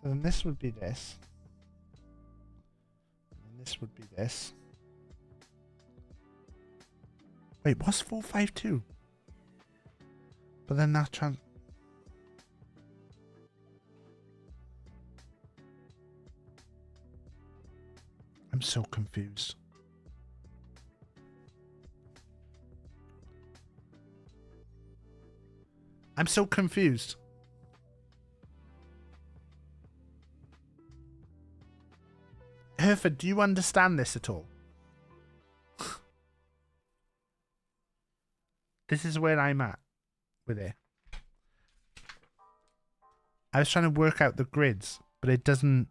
So then this would be this. And this would be this. Wait, what's 452? But then that I'm so confused. I'm so confused. Hereford, do you understand this at all? This is where I'm at with it. I was trying to work out the grids, but it doesn't...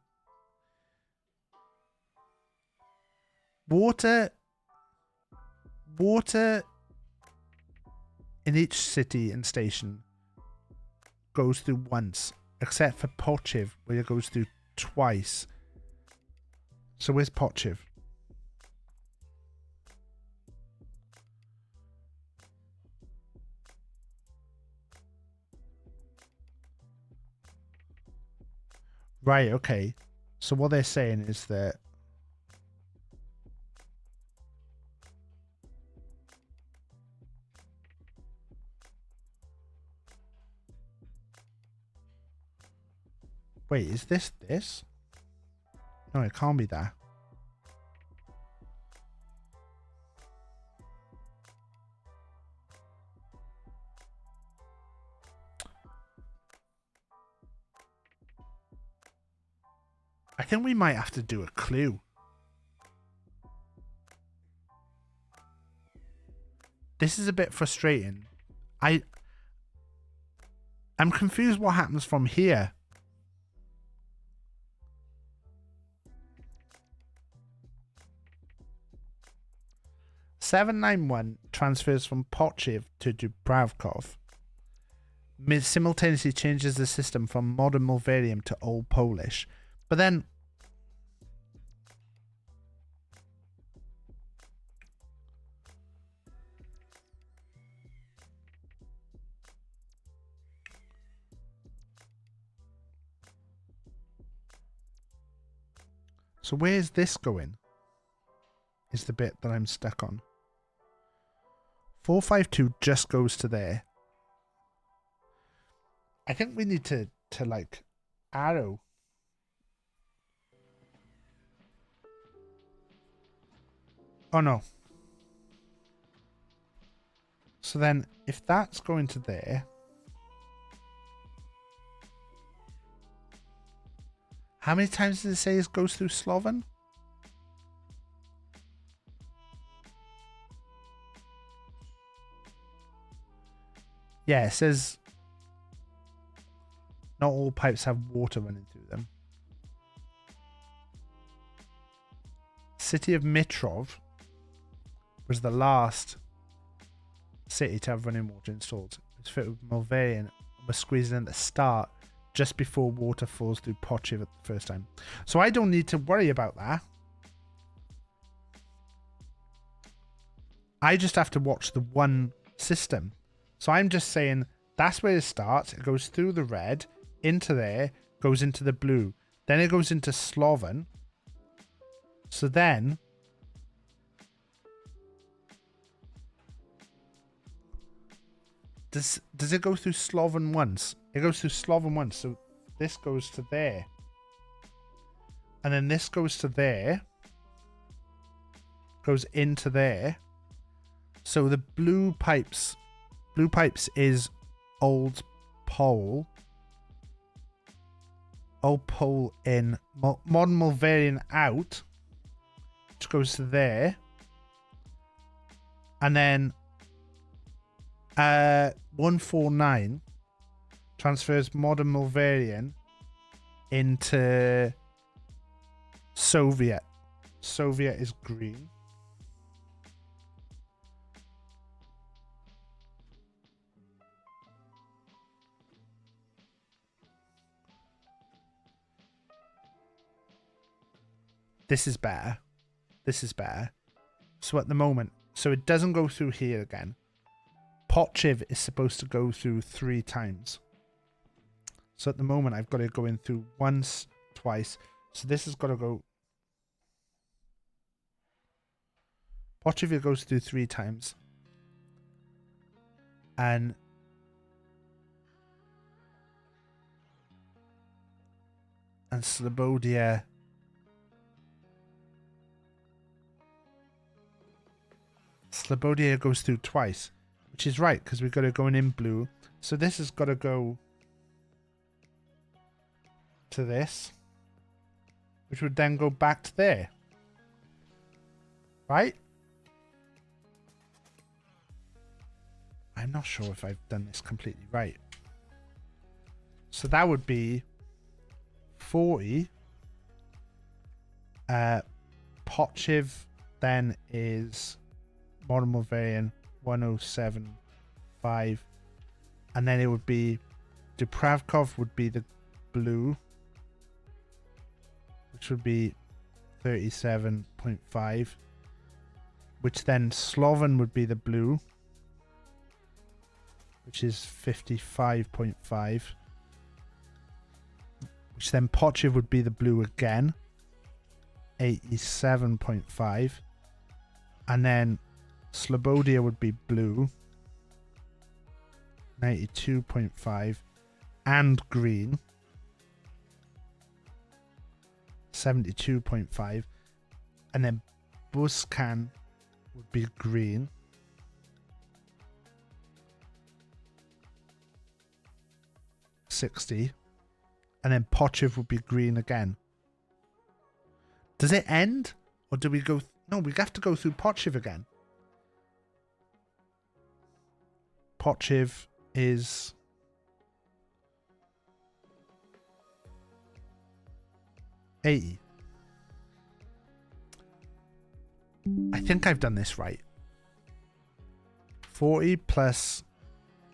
Water in each city and station goes through once, except for Pochiv, where it goes through twice. So where's Pochiv? Right, okay. So what they're saying is that wait, is this? No, it can't be that. I think we might have to do a clue. This is a bit frustrating. I'm confused what happens from here. "791 transfers from Pochiv to Dubravkov. Simultaneously changes the system from modern Mulvarian to Old Polish." But then... So where's this going? Is the bit that I'm stuck on. 452 just goes to there. I think we need to like arrow. Oh no. So then if that's going to there, how many times does it say it goes through Sloven? Yeah, it says not all pipes have water running through them. City of Mitrov was the last city to have running water installed. It was fit with Mulvarian and was squeezed in at the start just before water falls through Pochiv at the first time. So I don't need to worry about that. I just have to watch the one system. So I'm just saying that's where it starts. It goes through the red, into there, goes into the blue. Then it goes into Sloven. So then... Does it go through Sloven once? It goes through Sloven once. So this goes to there. And then this goes to there. Goes into there. So the blue pipes is Old Pole. Old Pole in. Modern Mulvarian out. Which goes to there. And then 149 transfers Modern Mulvarian into Soviet. Soviet is green. This is better. This is better. So at the moment, so it doesn't go through here again. Pochiv is supposed to go through 3 times. So at the moment, I've got it going through once, twice. So this has got to go... Pochiv goes through 3 times. And Slobodia. Slobodia goes through twice, which is right because we've got it going in blue. So this has got to go to this, which would then go back to there. Right? I'm not sure if I've done this completely right. So that would be 40. Pochiv then is Modern Malvarian 107.5. And then it would be Dubravkov would be the blue, which would be 37.5. Which then Sloven would be the blue, which is 55.5. Which then Pochiv would be the blue again, 87.5. And then Slobodia would be blue, 92.5. And green, 72.5. And then Buscan would be green, 60. And then Pochiv would be green again. Does it end? Or do we go... No, we have to go through Pochiv again. Pochiv is... $80. I think I've done this right. 40 plus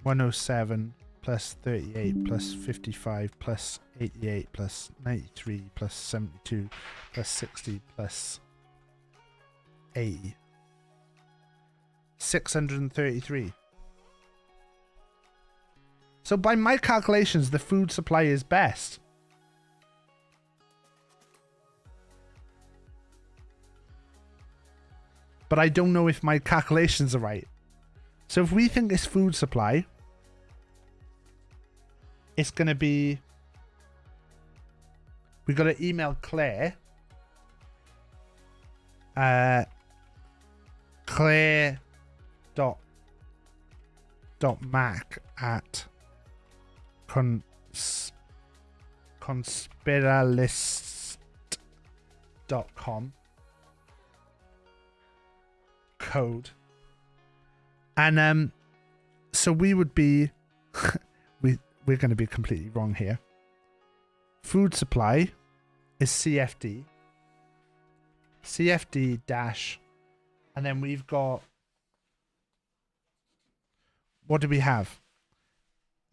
107 plus 38 plus 55 plus 88 plus 93 plus 72 plus 60 plus 80. 633. So by my calculations, the food supply is best. But I don't know if my calculations are right. So if we think it's food supply, it's going to be... We got to email Claire. Claire dot mac at conspiralist.com. Code. And so we would be we're going to be completely wrong here. Food supply is CFD dash, and then we've got, what do we have?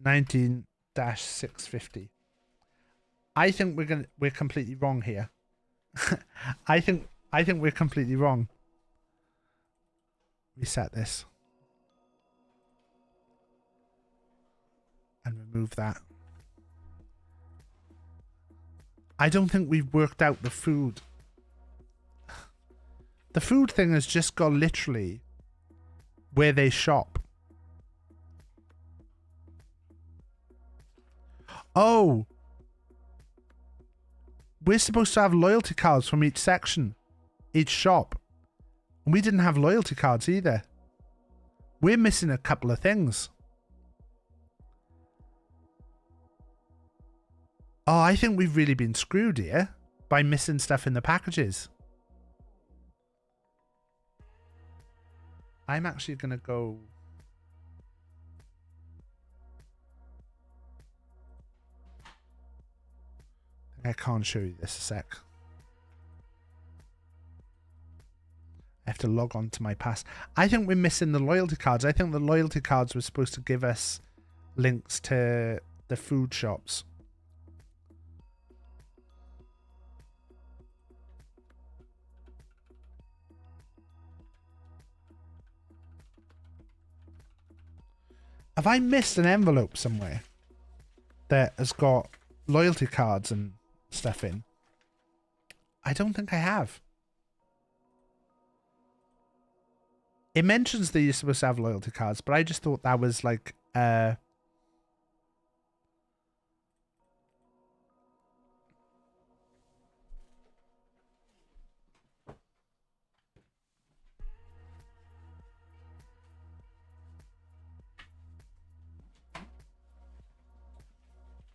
19-650. I think we're completely wrong here. I think we're completely wrong. Reset this. And remove that. I don't think we've worked out the food. The food thing has just got literally where they shop. Oh! We're supposed to have loyalty cards from each section. Each shop. And we didn't have loyalty cards either. We're missing a couple of things. Oh, I think we've really been screwed here by missing stuff in the packages. I'm actually going to go... I can't show you this a sec. I have to log on to my pass. I think we're missing the loyalty cards. I think the loyalty cards were supposed to give us links to the food shops. Have I missed an envelope somewhere that has got loyalty cards and stuff in? I don't think I have. It mentions that you're supposed to have loyalty cards, but I just thought that was like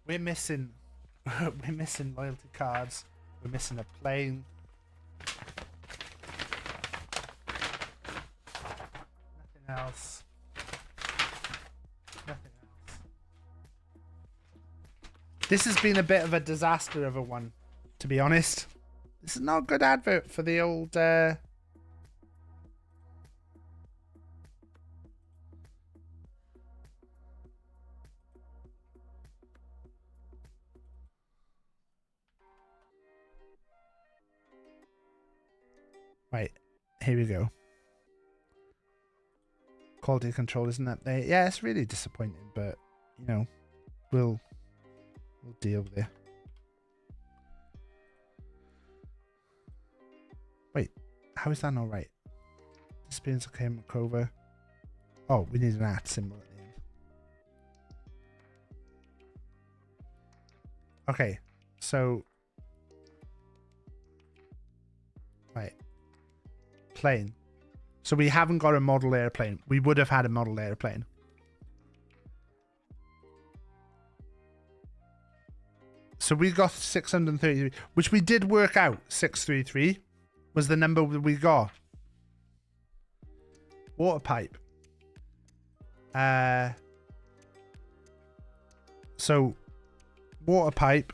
we're missing we're missing loyalty cards. We're missing a plane. Nothing else. Nothing else. This has been a bit of a disaster of a one, to be honest. This is not a good advert for the old Right, here we go. Quality control isn't up there. Yeah, it's really disappointing, but you know, we'll deal with it. Wait, how is that not right? Disappearance, okay, Makova. Oh, we need an @ symbol at the end. Okay, so right. Plane. So we haven't got a model airplane. We would have had a model airplane. So we got 633, which we did work out. 633 was the number that we got. Water pipe. So water pipe.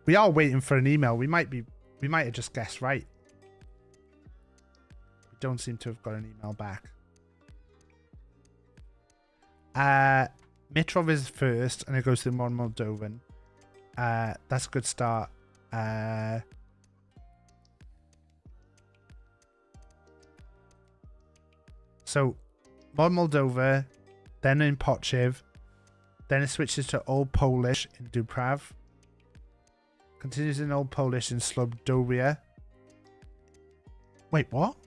We are waiting for an email. We might have just guessed right. We don't seem to have got an email back. Mitrov is first, and it goes to Moldovan. That's a good start. So, Moldova, then in Pochev, then it switches to Old Polish in Duprav. Continues in Old Polish in Slobodovia. Wait, what?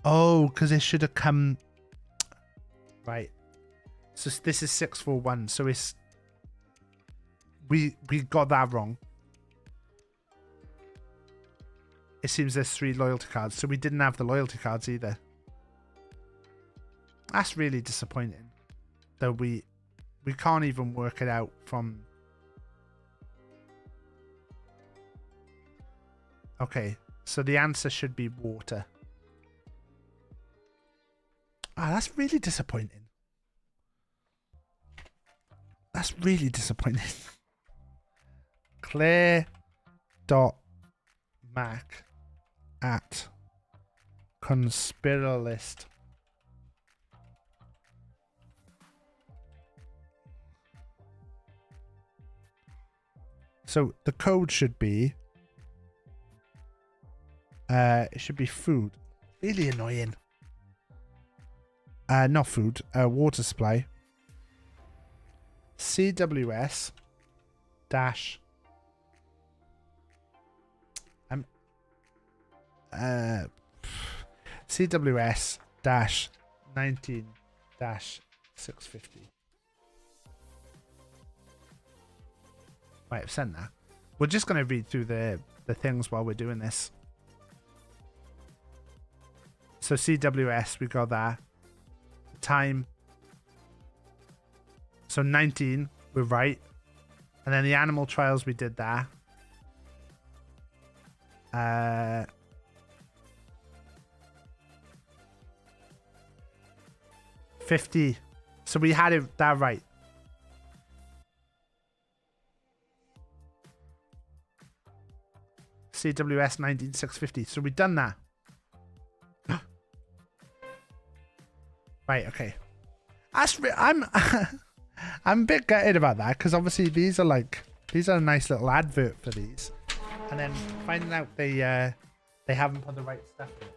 Oh, because it should have come... Right. So this is 641. So it's... We got that wrong. It seems there's 3 loyalty cards. So we didn't have the loyalty cards either. That's really disappointing. That we can't even work it out from... Okay. So the answer should be water. Ah, that's really disappointing. That's really disappointing. Claire.mac at Conspiralist. So the code should be it should be food. Really annoying. Not food, water supply. CWS dash CWS dash 19 dash 650. Right, I've sent that. We're just going to read through the things while we're doing this. So CWS, we got that. Time. So 19, we're right. And then the animal trials, we did that. 50. So we had it that right. CWS 19650. So we done that. Right, okay. I'm I'm a bit gutted about that because obviously these are a nice little advert for these, and then finding out they haven't put the right stuff in.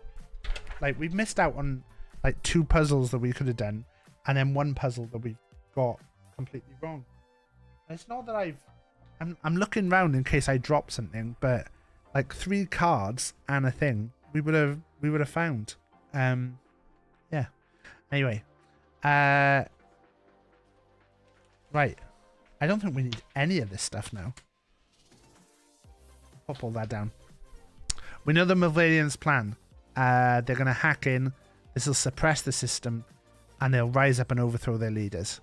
Like we've missed out on like 2 puzzles that we could have done, and then 1 puzzle that we've got completely wrong. And it's not that I've I'm looking round in case I drop something, but like 3 cards and a thing we would have found. Yeah. Anyway, right. I don't think we need any of this stuff now. Pop all that down. We know the Malvarians' plan. They're gonna hack in. This will suppress the system, and they'll rise up and overthrow their leaders.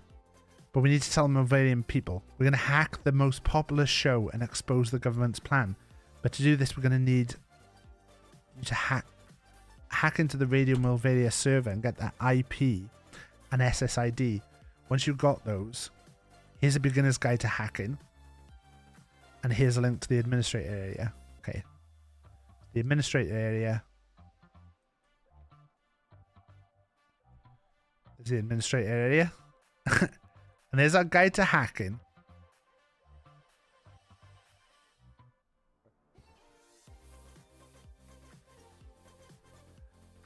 But we need to tell the Malvarian people. We're going to hack the most popular show and expose the government's plan. But to do this, we're going to need you to hack into the Radio Malvaria server and get that IP and SSID. Once you've got those, here's a beginner's guide to hacking. And here's a link to the administrator area. Okay. The administrator area. There's the administrator area. And there's our guide to hacking.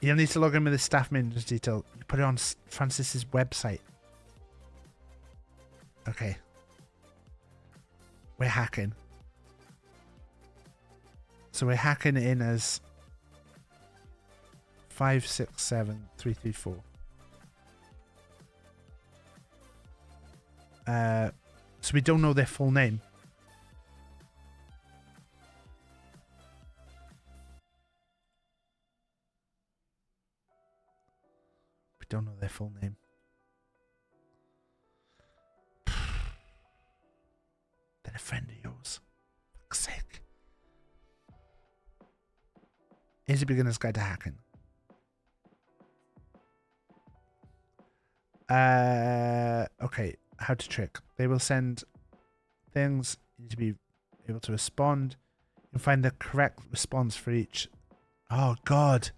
You'll need to log in with the staff manager's detail. You put it on Francis's website. Okay. We're hacking. So we're hacking in as 567334. So we don't know their full name. We don't know their full name. They're a friend of yours. Fuck's sake. Here's a beginner's guide to hacking. Okay. How to trick. They will send things. You need to be able to respond. You'll find the correct response for each. Oh, God.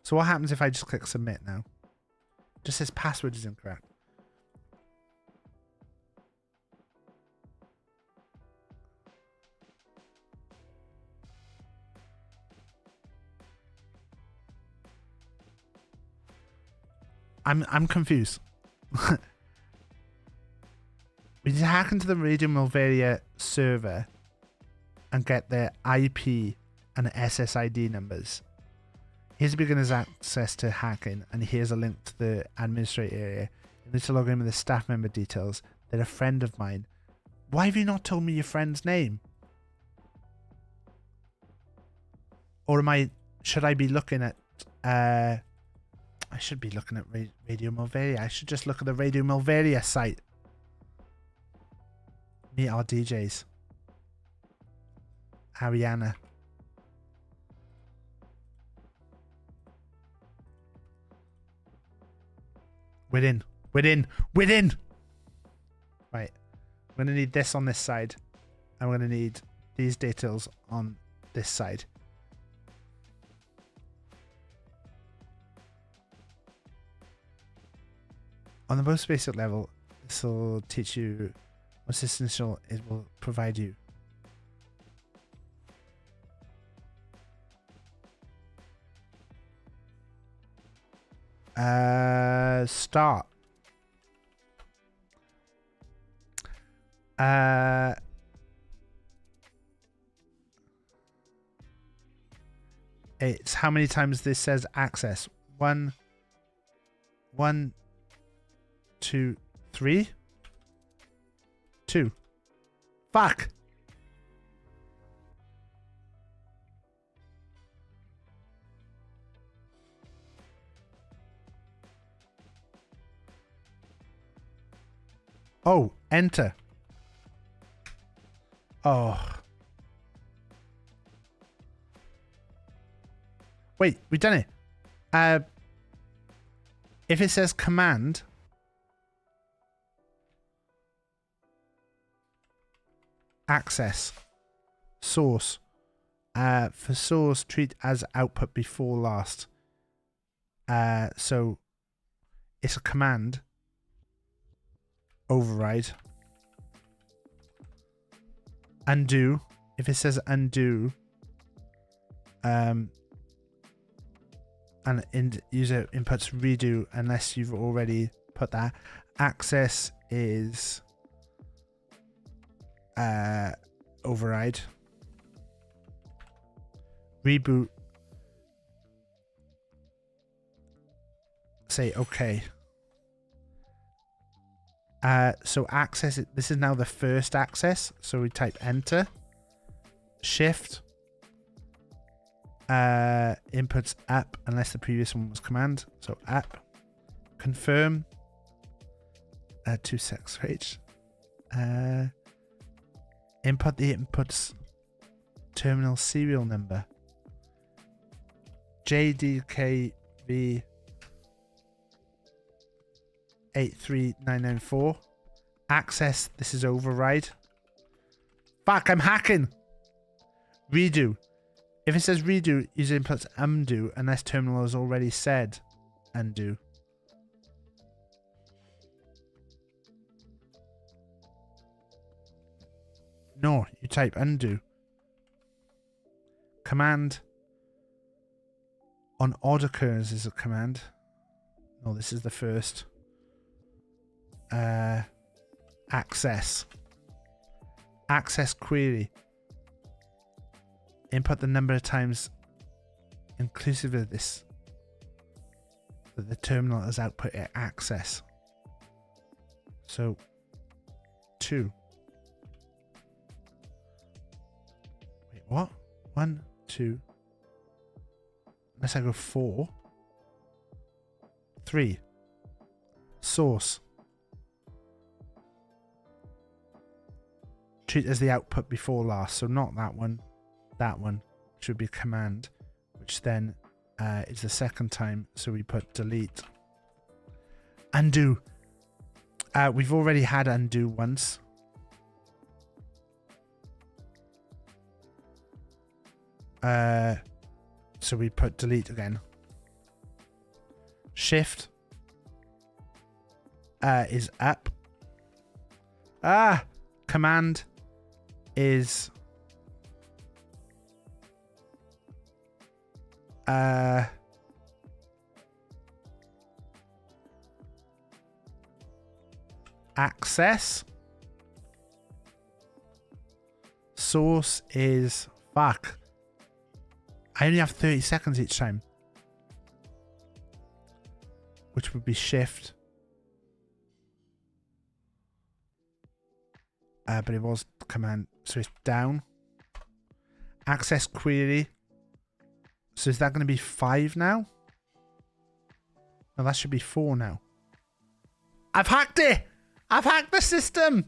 So what happens if I just click submit now? Just says password is incorrect. I'm confused. We need to hack into the Radio Malvaria server and get their IP and SSID numbers. Here's a beginner's access to hacking, and here's a link to the administrator area. You need to log in with the staff member details. They're a friend of mine. Why have you not told me your friend's name? Or should I be looking at, I should be looking at Radio Malvaria. I should just look at the Radio Malvaria site. Meet our DJs. Ariana. We're in. Right. I'm going to need this on this side. I'm going to need these details on this side. On the most basic level, this will teach you what's essential. It will provide you. Start. It's how many times this says access. 1, 2, 3, 2. Fuck. Oh, enter. Oh. Wait, we've done it. If it says command, access, source. For source, treat as output before last. So it's a command. Override. Undo. If it says undo, and user inputs redo unless you've already put that. Access is override. Reboot. Say okay. So access, this is now the first access. So we type enter. Shift. Inputs up unless the previous one was command. So up. Confirm. 2 secs, right? Input the inputs terminal serial number. JDKV 83994. Access, this is override. Fuck, I'm hacking. Redo. If it says redo, use inputs undo unless terminal has already said undo. No, you type undo. Command on odd occurrence is a command. No, this is the first. Access. Access query. Input the number of times inclusive of this that the terminal has output at access. So 2. Wait, what? 1, 2. Unless I go 4. 3. Source. Treat as the output before last. So not that one. That one should be command, which then is the second time. So we put delete. Undo. We've already had undo once. So we put delete again. Shift is up. Command is access. Source is fuck. I only have 30 seconds each time, which would be shift. But it was command, so it's down. Access query. So is that going to be 5 now? No, that should be 4 now. I've hacked it! I've hacked the system!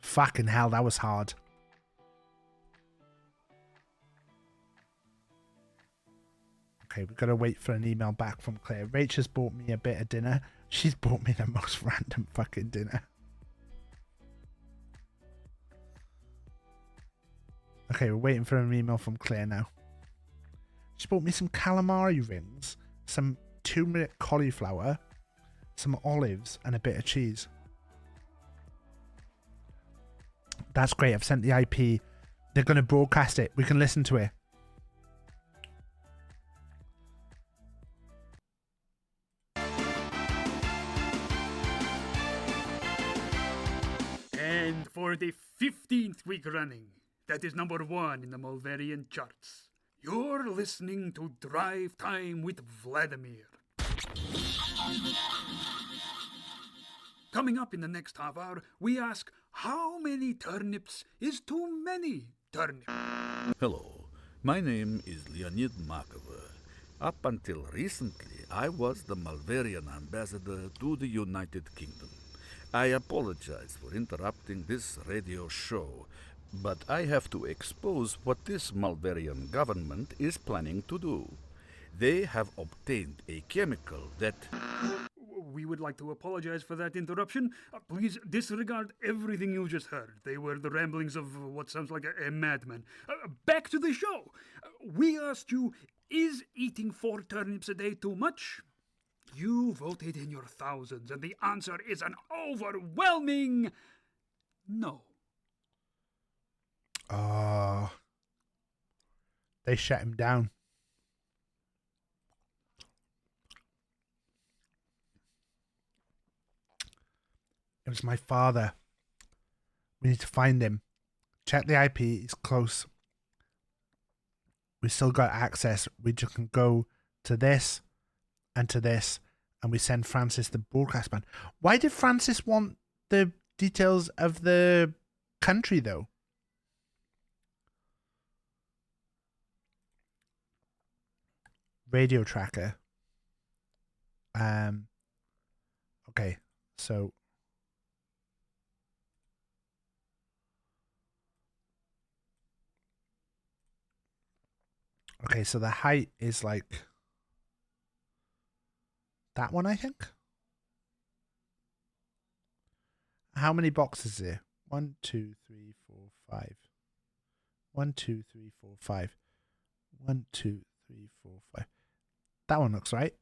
Fucking hell, that was hard. Okay, we've got to wait for an email back from Claire. Rach has bought me a bit of dinner. She's bought me the most random fucking dinner. Okay, we're waiting for an email from Claire now. She bought me some calamari rings, some turmeric cauliflower, some olives, and a bit of cheese. That's great. I've sent the IP. They're going to broadcast it. We can listen to it. And for the 15th week running, that is number 1 in the Malverian charts. You're listening to Drive Time with Vladimir. Coming up in the next half hour, we ask, how many turnips is too many turnips? Hello, my name is Leonid Makova. Up until recently, I was the Malverian ambassador to the United Kingdom. I apologize for interrupting this radio show, but I have to expose what this Malverian government is planning to do. They have obtained a chemical that... We would like to apologize for that interruption. Please disregard everything you just heard. They were the ramblings of what sounds like a madman. Back to the show. We asked you, is eating 4 turnips a day too much? You voted in your thousands, and the answer is an overwhelming no. they shut him down. It was my father. We need to find him. Check the IP. He's close. We still got access. We just can go to this and to this, and we send Francis the broadcast man. Why did Francis want the details of the country, though? Radio tracker. Okay, so the height is like that one, I think. How many boxes is there? 1, 2, 3, 4, 5. 1, 2, 3, 4, 5. 1, 2, 3, 4, 5. That one looks right.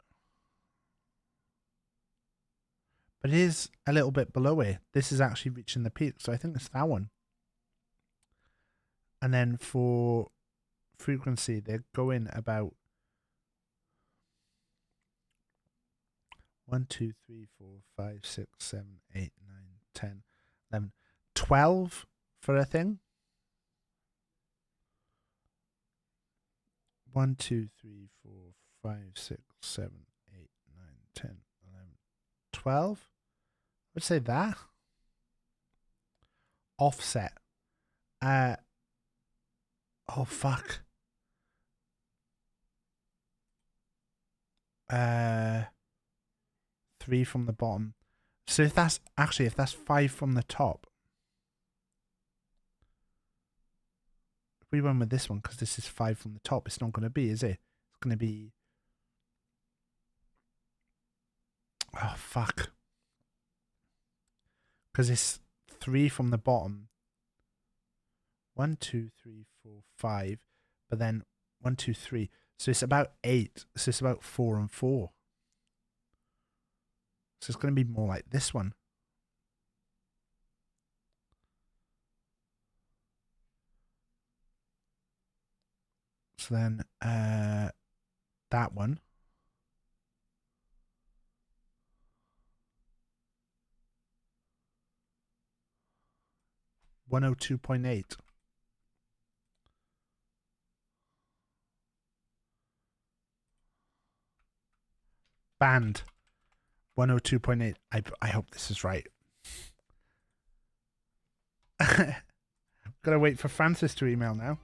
But it is a little bit below it. This is actually reaching the peak, so I think it's that one. And then for frequency, they're going about 1, 2, 3, 4, 5, 6, 7, 8, 9, 10, 11, 12 for a thing. 1, 2, 3, 4, 5, 6, 7, 8, 9, 10, 11, 12. I would say that. Offset. Oh fuck. 3 from the bottom. So if that's 5 from the top. If we went with this one, because this is 5 from the top, it's not going to be, is it? It's going to be... Oh, fuck. Because it's 3 from the bottom. 1, 2, 3, 4, 5. But then 1, 2, 3. So it's about 8. So it's about 4 and 4. So it's going to be more like this one. So then that one. $102.8. Band. 102.8. I hope this is right. Gotta wait for Francis to email now.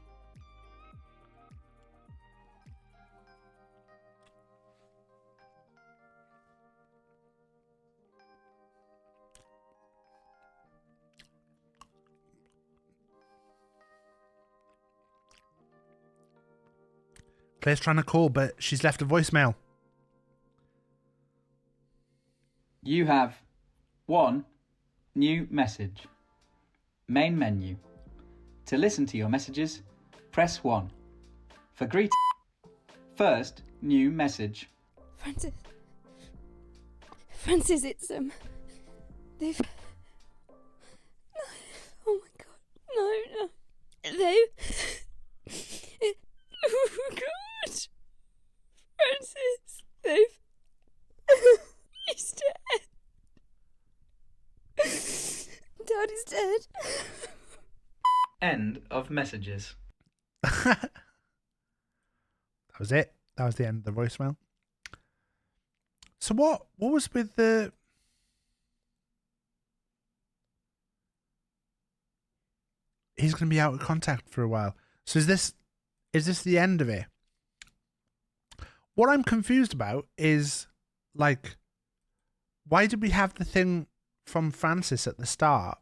Claire's trying to call, but she's left a voicemail. You have 1 new message. Main menu. To listen to your messages, press 1. For greeting, first new message. Francis, it's they've. No, oh my God, no, they've. Oh God, Francis, they've. He's dead. Dad is dead. End of messages. That was it. That was the end of the voicemail. So what was with the... He's going to be out of contact for a while. So is this the end of it? What I'm confused about is, like, why did we have the thing from Francis at the start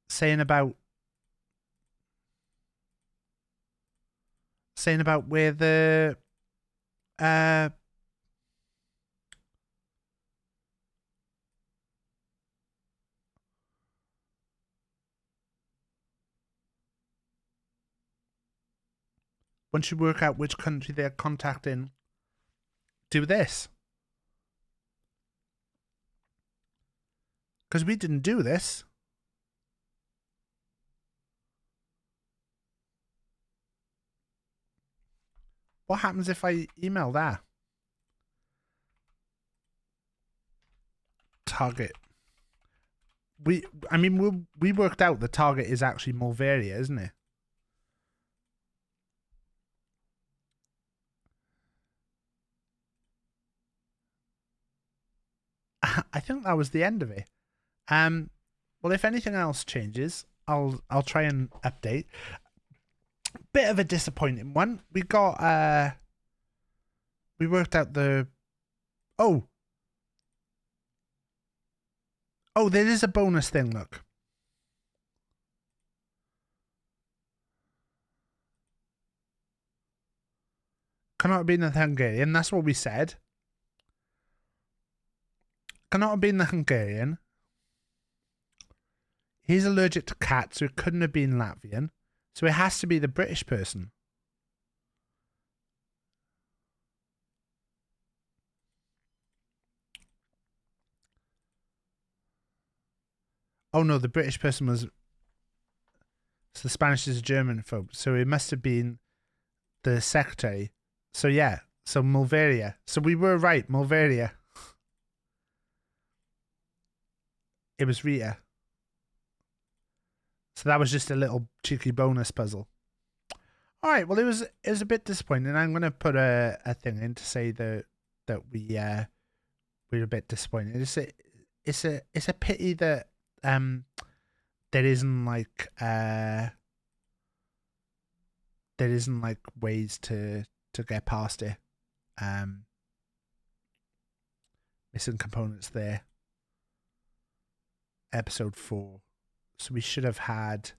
saying about where the once you work out which country they're contacting, do this. Because we didn't do this. What happens if I email that? Target. We worked out the target is actually Mulveria, isn't it? I think that was the end of it. Well, if anything else changes, I'll try and update. Bit of a disappointing one. We got we worked out the oh, there is a bonus thing, look. Cannot have been the Hungarian, that's what we said. Cannot have been the Hungarian. He's allergic to cats, so it couldn't have been Latvian. So it has to be the British person. Oh no, the British person was... So the Spanish is a German phobe. So it must have been the secretary. So yeah, so Mulveria. So we were right, Mulveria. It was Rita. So that was just a little cheeky bonus puzzle. All right, well it was a bit disappointing. I'm gonna put a thing in to say that we're a bit disappointed. It's a pity that there isn't like ways to get past it. Missing components there. Episode 4. So we should have had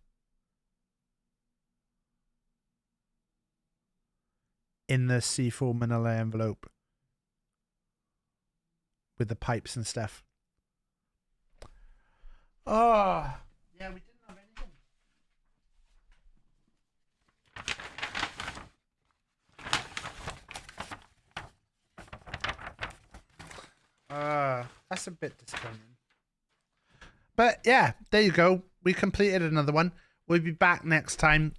in the C4 manila envelope with the pipes and stuff. Oh, yeah, we didn't have anything. That's a bit disappointing. But yeah, there you go. We completed another one. We'll be back next time.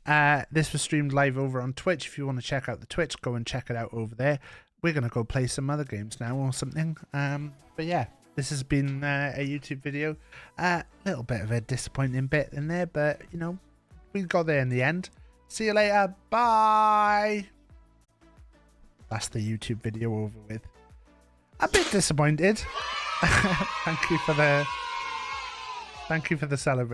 This was streamed live over on Twitch. If you want to check out the Twitch, go and check it out over there. We're going to go play some other games now or something. But yeah, this has been a YouTube video. A little bit of a disappointing bit in there, but you know, we got there in the end. See you later. Bye. That's the YouTube video over with. A bit disappointed. Thank you for the celebration.